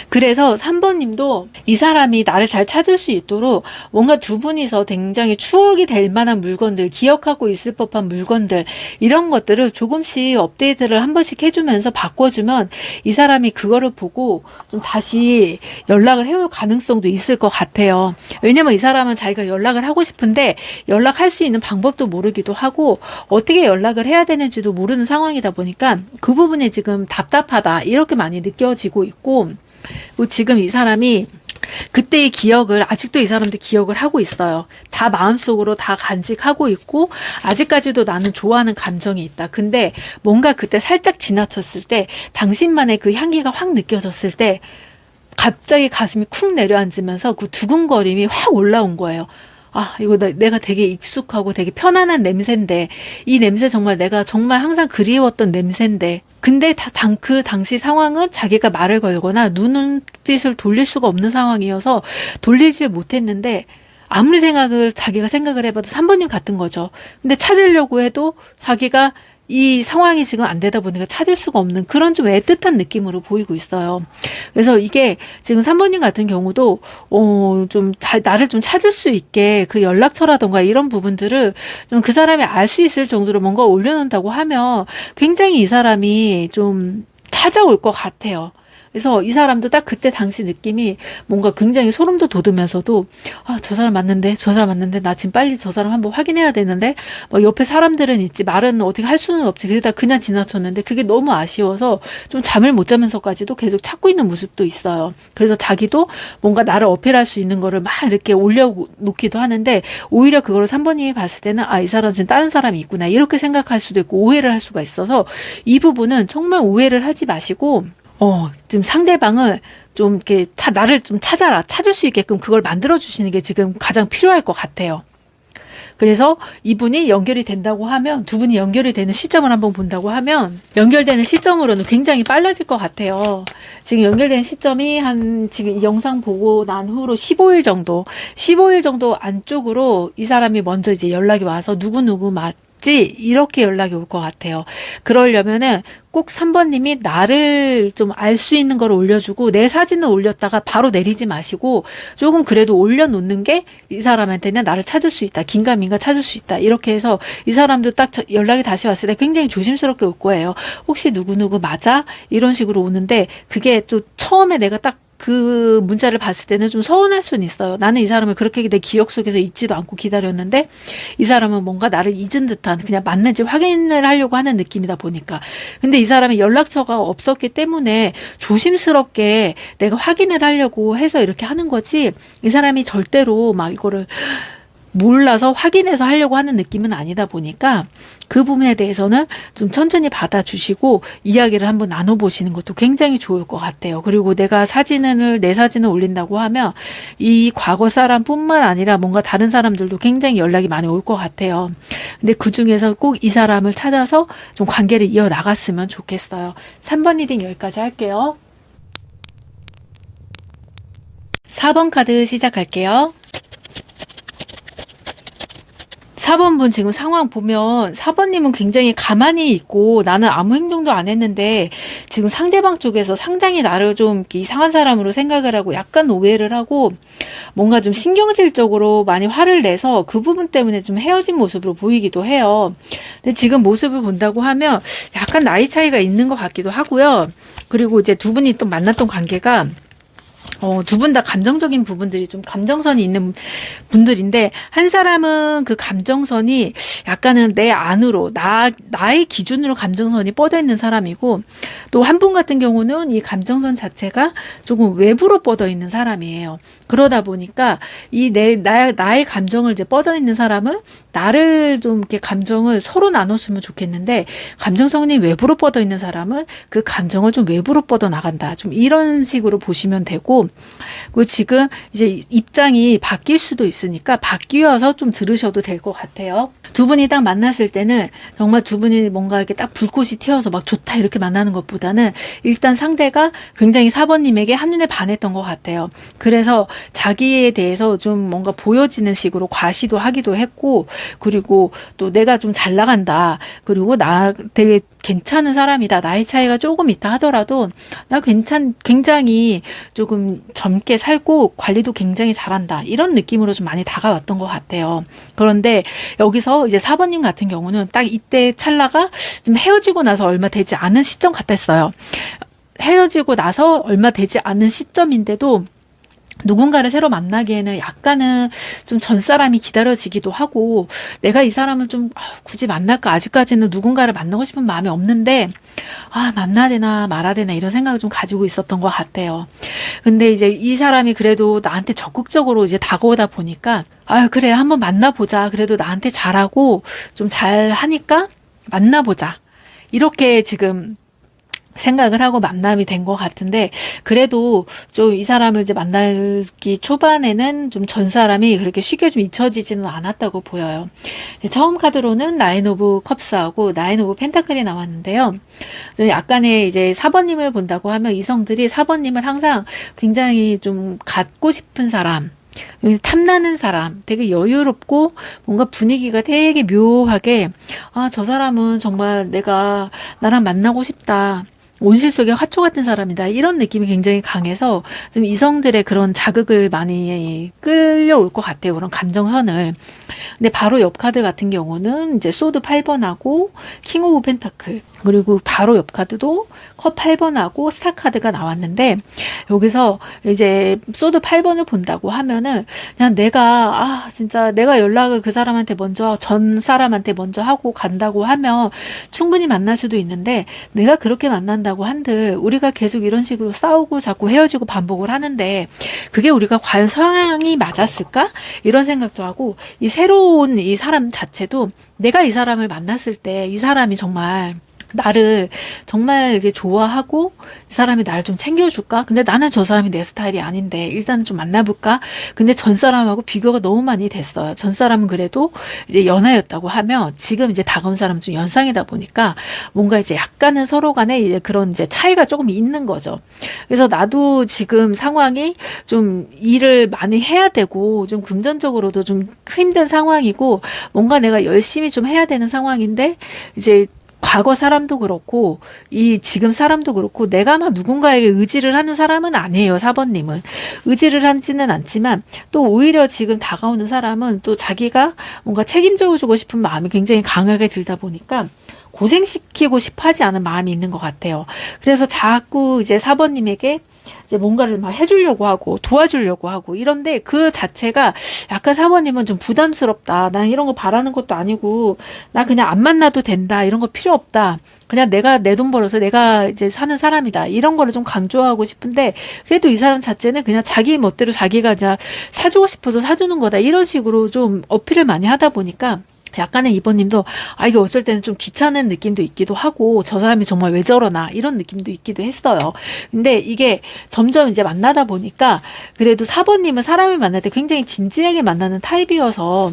그래서 3번님도 이 사람이 나를 잘 찾을 수 있도록 뭔가 두 분이서 굉장히 추억이 될 만한 물건들, 기억하고 있을 법한 물건들 이런 것들을 조금씩 업데이트를 한 번씩 해주면서 바꿔주면 이 사람이 그거를 보고 좀 다시 연락을 해올 가능성도 있을 것 같아요. 왜냐면 이 사람은 자기가 연락을 하고 싶은데 연락할 수 있는 방법도 모르기도 하고 어떻게 연락을 해야 되는지도 모르는 상황이다 보니까 그 부분이 지금 답답하다 이렇게 많이 느껴지고 있고 지금 이 사람이 그때의 기억을 아직도 이 사람도 기억을 하고 있어요. 다 마음속으로 다 간직하고 있고 아직까지도 나는 좋아하는 감정이 있다. 근데 뭔가 그때 살짝 지나쳤을 때 당신만의 그 향기가 확 느껴졌을 때 갑자기 가슴이 쿵 내려앉으면서 그 두근거림이 확 올라온 거예요. 아, 이거 내가 되게 익숙하고 되게 편안한 냄새인데 이 냄새 정말 내가 정말 항상 그리웠던 냄새인데 근데 그 당시 상황은 자기가 말을 걸거나 눈빛을 돌릴 수가 없는 상황이어서 돌리지 못했는데 아무리 자기가 생각을 해봐도 3번님 같은 거죠. 근데 찾으려고 해도 자기가 이 상황이 지금 안 되다 보니까 찾을 수가 없는 그런 좀 애틋한 느낌으로 보이고 있어요. 그래서 이게 지금 3번님 같은 경우도 나를 좀 찾을 수 있게 그 연락처라던가 이런 부분들을 좀 그 사람이 알 수 있을 정도로 뭔가 올려놓는다고 하면 굉장히 이 사람이 좀 찾아올 것 같아요. 그래서 이 사람도 딱 그때 당시 느낌이 뭔가 굉장히 소름도 돋으면서도 아, 저 사람 맞는데 나 지금 빨리 저 사람 한번 확인해야 되는데 뭐 옆에 사람들은 있지 말은 어떻게 할 수는 없지 그러다 그냥 지나쳤는데 그게 너무 아쉬워서 좀 잠을 못 자면서까지도 계속 찾고 있는 모습도 있어요. 그래서 자기도 뭔가 나를 어필할 수 있는 거를 막 이렇게 올려놓기도 하는데 오히려 그걸 3번님이 봤을 때는 아, 이 사람 지금 다른 사람이 있구나 이렇게 생각할 수도 있고 오해를 할 수가 있어서 이 부분은 정말 오해를 하지 마시고 지금 상대방을 좀 이렇게 나를 좀 찾을 수 있게끔 그걸 만들어 주시는 게 지금 가장 필요할 것 같아요. 그래서 이분이 연결이 된다고 하면, 두 분이 연결이 되는 시점을 한번 본다고 하면 연결되는 시점으로는 굉장히 빨라질 것 같아요. 지금 연결된 시점이 지금 이 영상 보고 난 후로 15일 정도 안쪽으로 이 사람이 먼저 이제 연락이 와서 누구누구 이렇게 연락이 올 것 같아요. 그러려면은 꼭 3번님이 나를 좀 알 수 있는 걸 올려주고, 내 사진을 올렸다가 바로 내리지 마시고 조금 그래도 올려놓는 게 이 사람한테는 나를 찾을 수 있다, 긴가민가 찾을 수 있다, 이렇게 해서 이 사람도 딱 연락이 다시 왔을 때 굉장히 조심스럽게 올 거예요. 혹시 누구누구 맞아? 이런 식으로 오는데, 그게 또 처음에 내가 딱 그 문자를 봤을 때는 좀 서운할 수는 있어요. 나는 이 사람을 그렇게 내 기억 속에서 잊지도 않고 기다렸는데 이 사람은 뭔가 나를 잊은 듯한, 그냥 맞는지 확인을 하려고 하는 느낌이다 보니까. 근데 이 사람이 연락처가 없었기 때문에 조심스럽게 내가 확인을 하려고 해서 이렇게 하는 거지, 이 사람이 절대로 막 이거를 몰라서 확인해서 하려고 하는 느낌은 아니다 보니까 그 부분에 대해서는 좀 천천히 받아주시고 이야기를 한번 나눠보시는 것도 굉장히 좋을 것 같아요. 그리고 내 사진을 올린다고 하면 이 과거 사람뿐만 아니라 뭔가 다른 사람들도 굉장히 연락이 많이 올 것 같아요. 근데 그 중에서 꼭 이 사람을 찾아서 좀 관계를 이어나갔으면 좋겠어요. 3번 리딩 여기까지 할게요. 4번 카드 시작할게요. 4번분 지금 상황 보면 4번님은 굉장히 가만히 있고 나는 아무 행동도 안 했는데 지금 상대방 쪽에서 상당히 나를 좀 이상한 사람으로 생각을 하고 약간 오해를 하고 뭔가 좀 신경질적으로 많이 화를 내서 그 부분 때문에 좀 헤어진 모습으로 보이기도 해요. 근데 지금 모습을 본다고 하면 약간 나이 차이가 있는 것 같기도 하고요. 그리고 이제 두 분이 또 만났던 관계가 두 분 다 감정적인 부분들이 좀 감정선이 있는 분들인데, 한 사람은 그 감정선이 약간은 내 안으로, 나의 기준으로 감정선이 뻗어 있는 사람이고, 또 한 분 같은 경우는 이 감정선 자체가 조금 외부로 뻗어 있는 사람이에요. 그러다 보니까 나의 감정을 이제 뻗어 있는 사람은 나를 좀 이렇게 감정을 서로 나눴으면 좋겠는데, 감정선이 외부로 뻗어 있는 사람은 그 감정을 좀 외부로 뻗어 나간다. 좀 이런 식으로 보시면 되고, 그리고 지금 이제 입장이 바뀔 수도 있으니까 바뀌어서 좀 들으셔도 될 것 같아요. 두 분이 딱 만났을 때는 정말 두 분이 뭔가 이렇게 딱 불꽃이 튀어서 막 좋다 이렇게 만나는 것보다는 일단 상대가 굉장히 4번님에게 한눈에 반했던 것 같아요. 그래서 자기에 대해서 좀 뭔가 보여지는 식으로 과시도 하기도 했고, 그리고 또 내가 좀 잘 나간다, 그리고 나 되게 괜찮은 사람이다, 나이 차이가 조금 있다 하더라도 나 굉장히 조금 젊게 살고 관리도 굉장히 잘한다, 이런 느낌으로 좀 많이 다가왔던 것 같아요. 그런데 여기서 이제 4번님 같은 경우는 딱 이때 찰나가 좀 헤어지고 나서 얼마 되지 않은 시점 같았어요. 헤어지고 나서 얼마 되지 않은 시점인데도 누군가를 새로 만나기에는 약간은 좀 전 사람이 기다려지기도 하고, 내가 이 사람을 좀 굳이 만날까, 아직까지는 누군가를 만나고 싶은 마음이 없는데 만나야 되나 말아야 되나 이런 생각을 좀 가지고 있었던 것 같아요. 근데 이제 이 사람이 그래도 나한테 적극적으로 이제 다가오다 보니까 그래 한번 만나보자, 그래도 나한테 잘하고 좀 잘하니까 만나보자, 이렇게 지금 생각을 하고 만남이 된 것 같은데, 그래도 좀 이 사람을 이제 만나기 초반에는 좀 전 사람이 그렇게 쉽게 좀 잊혀지지는 않았다고 보여요. 처음 카드로는 나인 오브 컵스하고 나인 오브 펜타클이 나왔는데요. 좀 약간의 이제 4번님을 본다고 하면 이성들이 4번님을 항상 굉장히 좀 갖고 싶은 사람, 탐나는 사람, 되게 여유롭고 뭔가 분위기가 되게 묘하게 저 사람은 정말 나랑 만나고 싶다, 온실 속의 화초 같은 사람이다, 이런 느낌이 굉장히 강해서 좀 이성들의 그런 자극을 많이 끌려올 것 같아요. 그런 감정선을. 근데 바로 옆 카드 같은 경우는 이제 소드 8번하고 킹 오브 펜타클, 그리고 바로 옆 카드도 컵 8번하고 스타 카드가 나왔는데, 여기서 이제 소드 8번을 본다고 하면은 그냥 진짜 내가 연락을 그 사람한테 전 사람한테 먼저 하고 간다고 하면 충분히 만날 수도 있는데, 내가 그렇게 만난다고 한들 우리가 계속 이런 식으로 싸우고 자꾸 헤어지고 반복을 하는데 그게 우리가 과연 성향이 맞았을까? 이런 생각도 하고, 이 새로운 이 사람 자체도 내가 이 사람을 만났을 때 이 사람이 정말 나를 정말 이제 좋아하고 이 사람이 나를 좀 챙겨줄까? 근데 나는 저 사람이 내 스타일이 아닌데 일단 좀 만나볼까? 근데 전 사람하고 비교가 너무 많이 됐어요. 전 사람은 그래도 이제 연하였다고 하면 지금 이제 다가온 사람은 좀 연상이다 보니까 뭔가 이제 약간은 서로 간에 이제 그런 이제 차이가 조금 있는 거죠. 그래서 나도 지금 상황이 좀 일을 많이 해야 되고 좀 금전적으로도 좀 힘든 상황이고 뭔가 내가 열심히 좀 해야 되는 상황인데 이제 과거 사람도 그렇고 이 지금 사람도 그렇고 내가 막 누군가에게 의지를 하는 사람은 아니에요. 4번님은 의지를 하지는 않지만 또 오히려 지금 다가오는 사람은 또 자기가 뭔가 책임져 주고 싶은 마음이 굉장히 강하게 들다 보니까 고생시키고 싶어 하지 않은 마음이 있는 것 같아요. 그래서 자꾸 이제 4번님에게 이제 뭔가를 막 해주려고 하고 도와주려고 하고 이런데 그 자체가 약간 4번님은 좀 부담스럽다. 난 이런 거 바라는 것도 아니고 나 그냥 안 만나도 된다. 이런 거 필요 없다. 그냥 내가 내 돈 벌어서 내가 이제 사는 사람이다. 이런 거를 좀 강조하고 싶은데 그래도 이 사람 자체는 그냥 자기 멋대로 자기가 이제 사주고 싶어서 사주는 거다. 이런 식으로 좀 어필을 많이 하다 보니까 약간은 이번님도 이게 어쩔 때는 좀 귀찮은 느낌도 있기도 하고 저 사람이 정말 왜 저러나 이런 느낌도 있기도 했어요. 근데 이게 점점 이제 만나다 보니까 그래도 4번님은 사람을 만날 때 굉장히 진지하게 만나는 타입이어서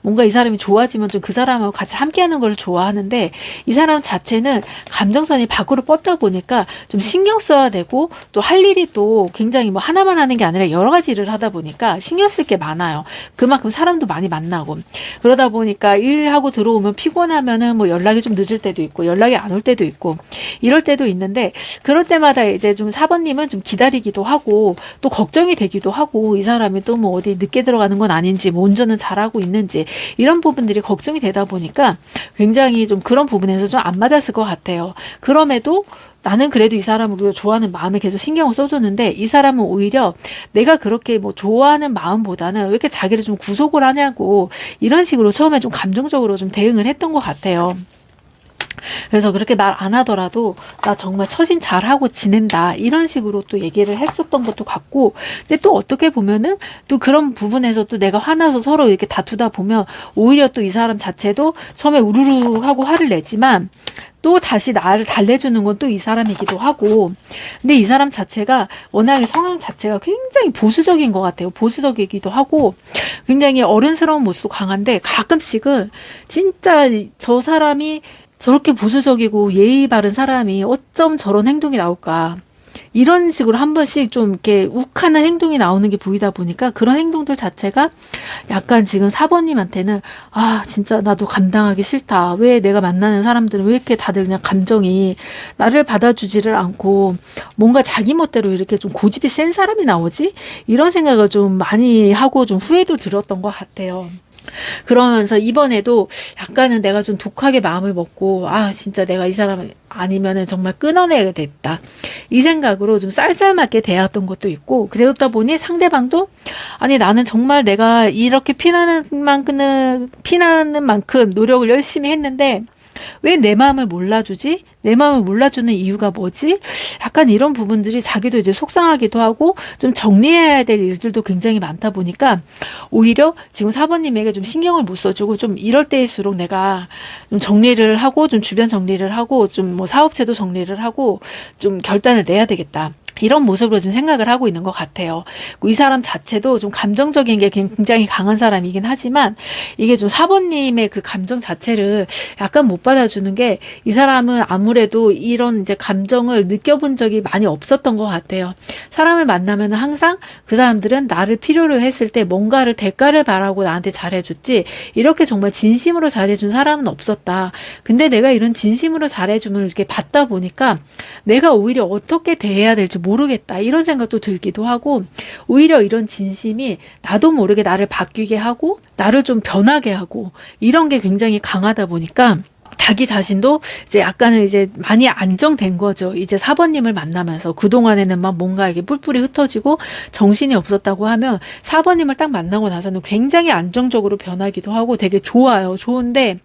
뭔가 이 사람이 좋아지면 좀 그 사람하고 같이 함께하는 걸 좋아하는데 이 사람 자체는 감정선이 밖으로 뻗다 보니까 좀 신경 써야 되고 또 할 일이 또 굉장히 뭐 하나만 하는 게 아니라 여러 가지 일을 하다 보니까 신경 쓸 게 많아요. 그만큼 사람도 많이 만나고 그러다 보니까 일하고 들어오면 피곤하면은 뭐 연락이 좀 늦을 때도 있고 연락이 안 올 때도 있고 이럴 때도 있는데 그럴 때마다 이제 좀 4번님은 좀 기다리기도 하고 또 걱정이 되기도 하고 이 사람이 또 뭐 어디 늦게 들어가는 건 아닌지 뭐 운전은 잘하고 있는지 이런 부분들이 걱정이 되다 보니까 굉장히 좀 그런 부분에서 좀 안 맞았을 것 같아요. 그럼에도 나는 그래도 이 사람을 좋아하는 마음에 계속 신경을 써줬는데 이 사람은 오히려 내가 그렇게 뭐 좋아하는 마음보다는 왜 이렇게 자기를 좀 구속을 하냐고 이런 식으로 처음에 좀 감정적으로 좀 대응을 했던 것 같아요. 그래서 그렇게 말 안 하더라도 나 정말 처신 잘하고 지낸다 이런 식으로 또 얘기를 했었던 것도 같고 근데 또 어떻게 보면은 또 그런 부분에서 또 내가 화나서 서로 이렇게 다투다 보면 오히려 또 이 사람 자체도 처음에 우르르 하고 화를 내지만 또 다시 나를 달래주는 건 또 이 사람이기도 하고 근데 이 사람 자체가 워낙에 성향 자체가 굉장히 보수적인 것 같아요. 보수적이기도 하고 굉장히 어른스러운 모습도 강한데 가끔씩은 진짜 저 사람이 저렇게 보수적이고 예의 바른 사람이 어쩜 저런 행동이 나올까 이런 식으로 한 번씩 좀 이렇게 욱하는 행동이 나오는 게 보이다 보니까 그런 행동들 자체가 약간 지금 4번님한테는 진짜 나도 감당하기 싫다. 왜 내가 만나는 사람들은 왜 이렇게 다들 그냥 감정이 나를 받아주지를 않고 뭔가 자기 멋대로 이렇게 좀 고집이 센 사람이 나오지? 이런 생각을 좀 많이 하고 좀 후회도 들었던 것 같아요. 그러면서 이번에도 약간은 내가 좀 독하게 마음을 먹고 진짜 내가 이 사람 아니면은 정말 끊어내야 됐다 이 생각으로 좀 쌀쌀맞게 대했던 것도 있고 그러다 보니 상대방도 아니 나는 정말 내가 이렇게 피나는 만큼 노력을 열심히 했는데 왜 내 마음을 몰라주지? 내 마음을 몰라주는 이유가 뭐지? 약간 이런 부분들이 자기도 이제 속상하기도 하고 좀 정리해야 될 일들도 굉장히 많다 보니까 오히려 지금 4번님에게 좀 신경을 못 써주고 좀 이럴 때일수록 내가 좀 정리를 하고 좀 주변 정리를 하고 좀 뭐 사업체도 정리를 하고 좀 결단을 내야 되겠다. 이런 모습으로 좀 생각을 하고 있는 것 같아요. 이 사람 자체도 좀 감정적인 게 굉장히 강한 사람이긴 하지만 이게 좀 4번님의 그 감정 자체를 약간 못 받아주는 게 이 사람은 아무래도 이런 이제 감정을 느껴본 적이 많이 없었던 것 같아요. 사람을 만나면 항상 그 사람들은 나를 필요로 했을 때 뭔가를 대가를 바라고 나한테 잘해줬지 이렇게 정말 진심으로 잘해준 사람은 없었다. 근데 내가 이런 진심으로 잘해줌을 이렇게 받다 보니까 내가 오히려 어떻게 대해야 될지 모르겠다 이런 생각도 들기도 하고 오히려 이런 진심이 나도 모르게 나를 바뀌게 하고 나를 좀 변하게 하고 이런 게 굉장히 강하다 보니까 자기 자신도 이제 약간은 이제 많이 안정된 거죠. 이제 4번님을 만나면서 그동안에는 막 뭔가 이게 뿔뿔이 흩어지고 정신이 없었다고 하면 4번님을 딱 만나고 나서는 굉장히 안정적으로 변하기도 하고 되게 좋아요. 좋은데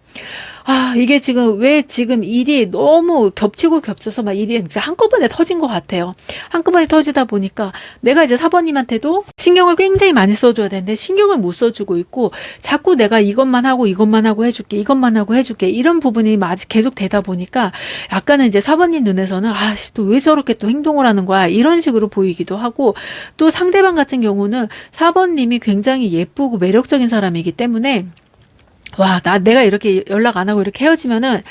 이게 지금 왜 지금 일이 너무 겹치고 겹쳐서 막 일이 진짜 한꺼번에 터진 것 같아요. 한꺼번에 터지다 보니까 내가 이제 4번님한테도 신경을 굉장히 많이 써줘야 되는데 신경을 못 써주고 있고 자꾸 내가 이것만 하고 해줄게 이것만 하고 해줄게 이런 부분이 시간이 아직 계속 되다 보니까 약간은 이제 4번님 눈에서는 아씨 또 왜 저렇게 또 행동을 하는 거야 이런 식으로 보이기도 하고, 또 상대방 같은 경우는 4번님이 굉장히 예쁘고 매력적인 사람이기 때문에 와, 내가 이렇게 연락 안 하고 이렇게 헤어지면은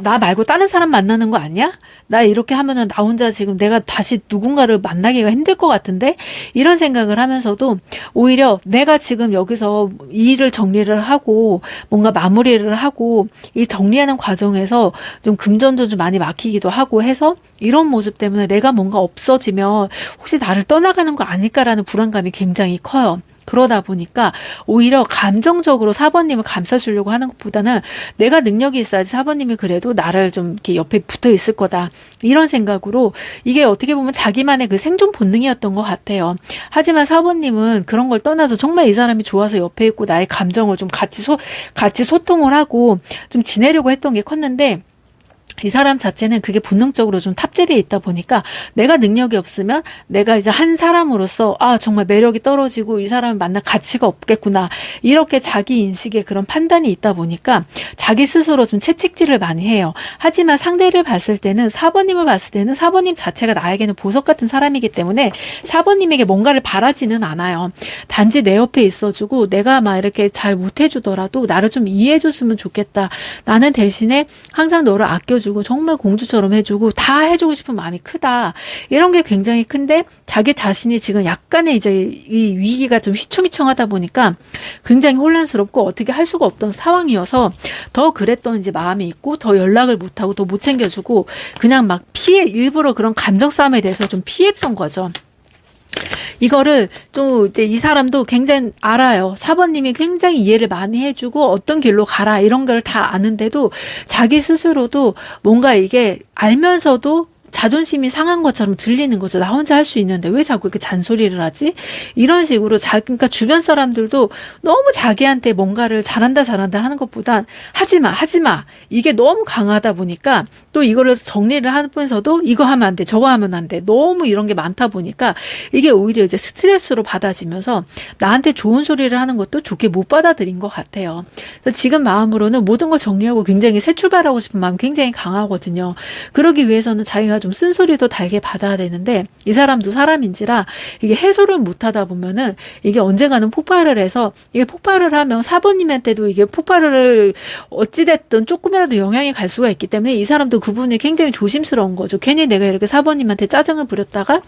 나 말고 다른 사람 만나는 거 아니야? 나 이렇게 하면은 나 혼자 지금 내가 다시 누군가를 만나기가 힘들 것 같은데? 이런 생각을 하면서도 오히려 내가 지금 여기서 이 일을 정리를 하고 뭔가 마무리를 하고 이 정리하는 과정에서 좀 금전도 좀 많이 막히기도 하고 해서 이런 모습 때문에 내가 뭔가 없어지면 혹시 나를 떠나가는 거 아닐까라는 불안감이 굉장히 커요. 그러다 보니까 오히려 감정적으로 4번님을 감싸주려고 하는 것보다는 내가 능력이 있어야지 4번님이 그래도 나를 좀 이렇게 옆에 붙어 있을 거다. 이런 생각으로 이게 어떻게 보면 자기만의 그 생존 본능이었던 것 같아요. 하지만 4번님은 그런 걸 떠나서 정말 이 사람이 좋아서 옆에 있고 나의 감정을 좀 같이 소통을 하고 좀 지내려고 했던 게 컸는데, 이 사람 자체는 그게 본능적으로 좀 탑재되어 있다 보니까 내가 능력이 없으면 내가 이제 한 사람으로서 정말 매력이 떨어지고 이 사람을 만날 가치가 없겠구나, 이렇게 자기 인식에 그런 판단이 있다 보니까 자기 스스로 좀 채찍질을 많이 해요. 하지만 상대를 봤을 때는 4번님을 봤을 때는 4번님 자체가 나에게는 보석 같은 사람이기 때문에 4번님에게 뭔가를 바라지는 않아요. 단지 내 옆에 있어주고 내가 막 이렇게 잘 못해주더라도 나를 좀 이해해줬으면 좋겠다. 나는 대신에 항상 너를 아껴주고 정말 공주처럼 해주고 다 해주고 싶은 마음이 크다. 이런 게 굉장히 큰데 자기 자신이 지금 약간의 이제 이 위기가 좀 휘청휘청하다 보니까 굉장히 혼란스럽고 어떻게 할 수가 없던 상황이어서 더 그랬던 이제 마음이 있고 더 연락을 못하고 더 못 챙겨주고 그냥 막 일부러 그런 감정 싸움에 대해서 좀 피했던 거죠. 이거를 또 이제 이 사람도 굉장히 알아요. 4번님이 굉장히 이해를 많이 해주고 어떤 길로 가라 이런 걸 다 아는데도 자기 스스로도 뭔가 이게 알면서도 자존심이 상한 것처럼 들리는 거죠. 나 혼자 할 수 있는데 왜 자꾸 이렇게 잔소리를 하지? 이런 식으로 그러니까 주변 사람들도 너무 자기한테 뭔가를 잘한다 하는 것보단 하지 마. 이게 너무 강하다 보니까 또 이거를 정리를 하면서도 이거 하면 안 돼, 저거 하면 안 돼. 너무 이런 게 많다 보니까 이게 오히려 이제 스트레스로 받아지면서 나한테 좋은 소리를 하는 것도 좋게 못 받아들인 것 같아요. 그래서 지금 마음으로는 모든 걸 정리하고 굉장히 새 출발하고 싶은 마음 굉장히 강하거든요. 그러기 위해서는 자기가 좀 쓴소리도 달게 받아야 되는데 이 사람도 사람인지라 이게 해소를 못 하다 보면은 이게 언젠가는 폭발을 해서, 이게 폭발을 하면 4번님한테도 이게 폭발을 어찌됐든 조금이라도 영향이 갈 수가 있기 때문에 이 사람도 그 부분이 굉장히 조심스러운 거죠. 괜히 내가 이렇게 4번님한테 짜증을 부렸다가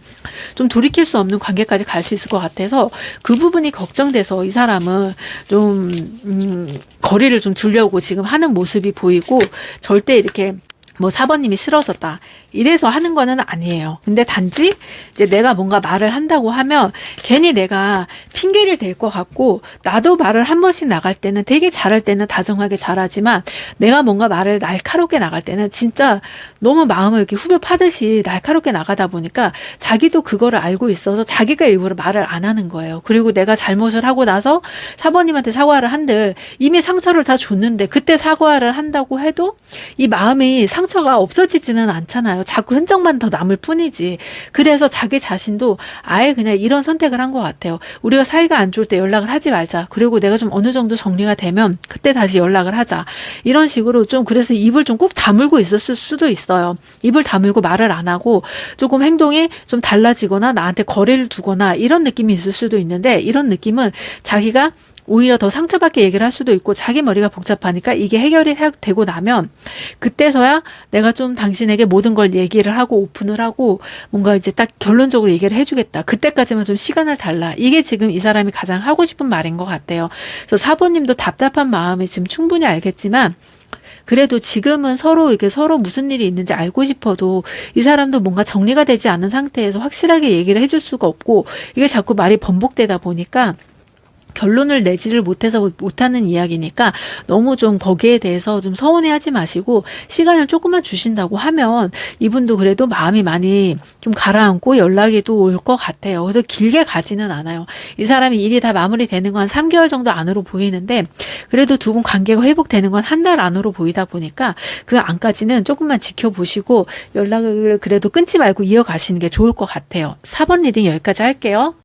좀 돌이킬 수 없는 관계까지 갈 수 있을 것 같아서 그 부분이 걱정돼서 이 사람은 좀 거리를 좀 두려고 지금 하는 모습이 보이고, 절대 이렇게 뭐 4번님이 싫어졌다 이래서 하는 거는 아니에요. 근데 단지 이제 내가 뭔가 말을 한다고 하면 괜히 내가 핑계를 댈 것 같고, 나도 말을 한 번씩 나갈 때는 되게 잘할 때는 다정하게 잘하지만 내가 뭔가 말을 날카롭게 나갈 때는 진짜 너무 마음을 이렇게 후벼 파듯이 날카롭게 나가다 보니까 자기도 그거를 알고 있어서 자기가 일부러 말을 안 하는 거예요. 그리고 내가 잘못을 하고 나서 4번님한테 사과를 한들 이미 상처를 다 줬는데 그때 사과를 한다고 해도 이 마음이 상처가 없어지지는 않잖아요. 자꾸 흔적만 더 남을 뿐이지. 그래서 자기 자신도 아예 그냥 이런 선택을 한 것 같아요. 우리가 사이가 안 좋을 때 연락을 하지 말자. 그리고 내가 좀 어느 정도 정리가 되면 그때 다시 연락을 하자. 이런 식으로 좀, 그래서 입을 좀 꾹 다물고 있었을 수도 있어요. 입을 다물고 말을 안 하고 조금 행동이 좀 달라지거나 나한테 거리를 두거나 이런 느낌이 있을 수도 있는데, 이런 느낌은 자기가 오히려 더 상처받게 얘기를 할 수도 있고 자기 머리가 복잡하니까 이게 해결이 되고 나면 그때서야 내가 좀 당신에게 모든 걸 얘기를 하고 오픈을 하고 뭔가 이제 딱 결론적으로 얘기를 해주겠다. 그때까지만 좀 시간을 달라. 이게 지금 이 사람이 가장 하고 싶은 말인 것 같아요. 그래서 4번님도 답답한 마음이 지금 충분히 알겠지만 그래도 지금은 서로 무슨 일이 있는지 알고 싶어도 이 사람도 뭔가 정리가 되지 않은 상태에서 확실하게 얘기를 해줄 수가 없고, 이게 자꾸 말이 번복되다 보니까 결론을 내지를 못하는 이야기니까 너무 좀 거기에 대해서 좀 서운해하지 마시고 시간을 조금만 주신다고 하면 이분도 그래도 마음이 많이 좀 가라앉고 연락이 또 올 것 같아요. 그래서 길게 가지는 않아요. 이 사람이 일이 다 마무리되는 건 3개월 정도 안으로 보이는데 그래도 두 분 관계가 회복되는 건 한 달 안으로 보이다 보니까 그 안까지는 조금만 지켜보시고 연락을 그래도 끊지 말고 이어가시는 게 좋을 것 같아요. 4번 리딩 여기까지 할게요.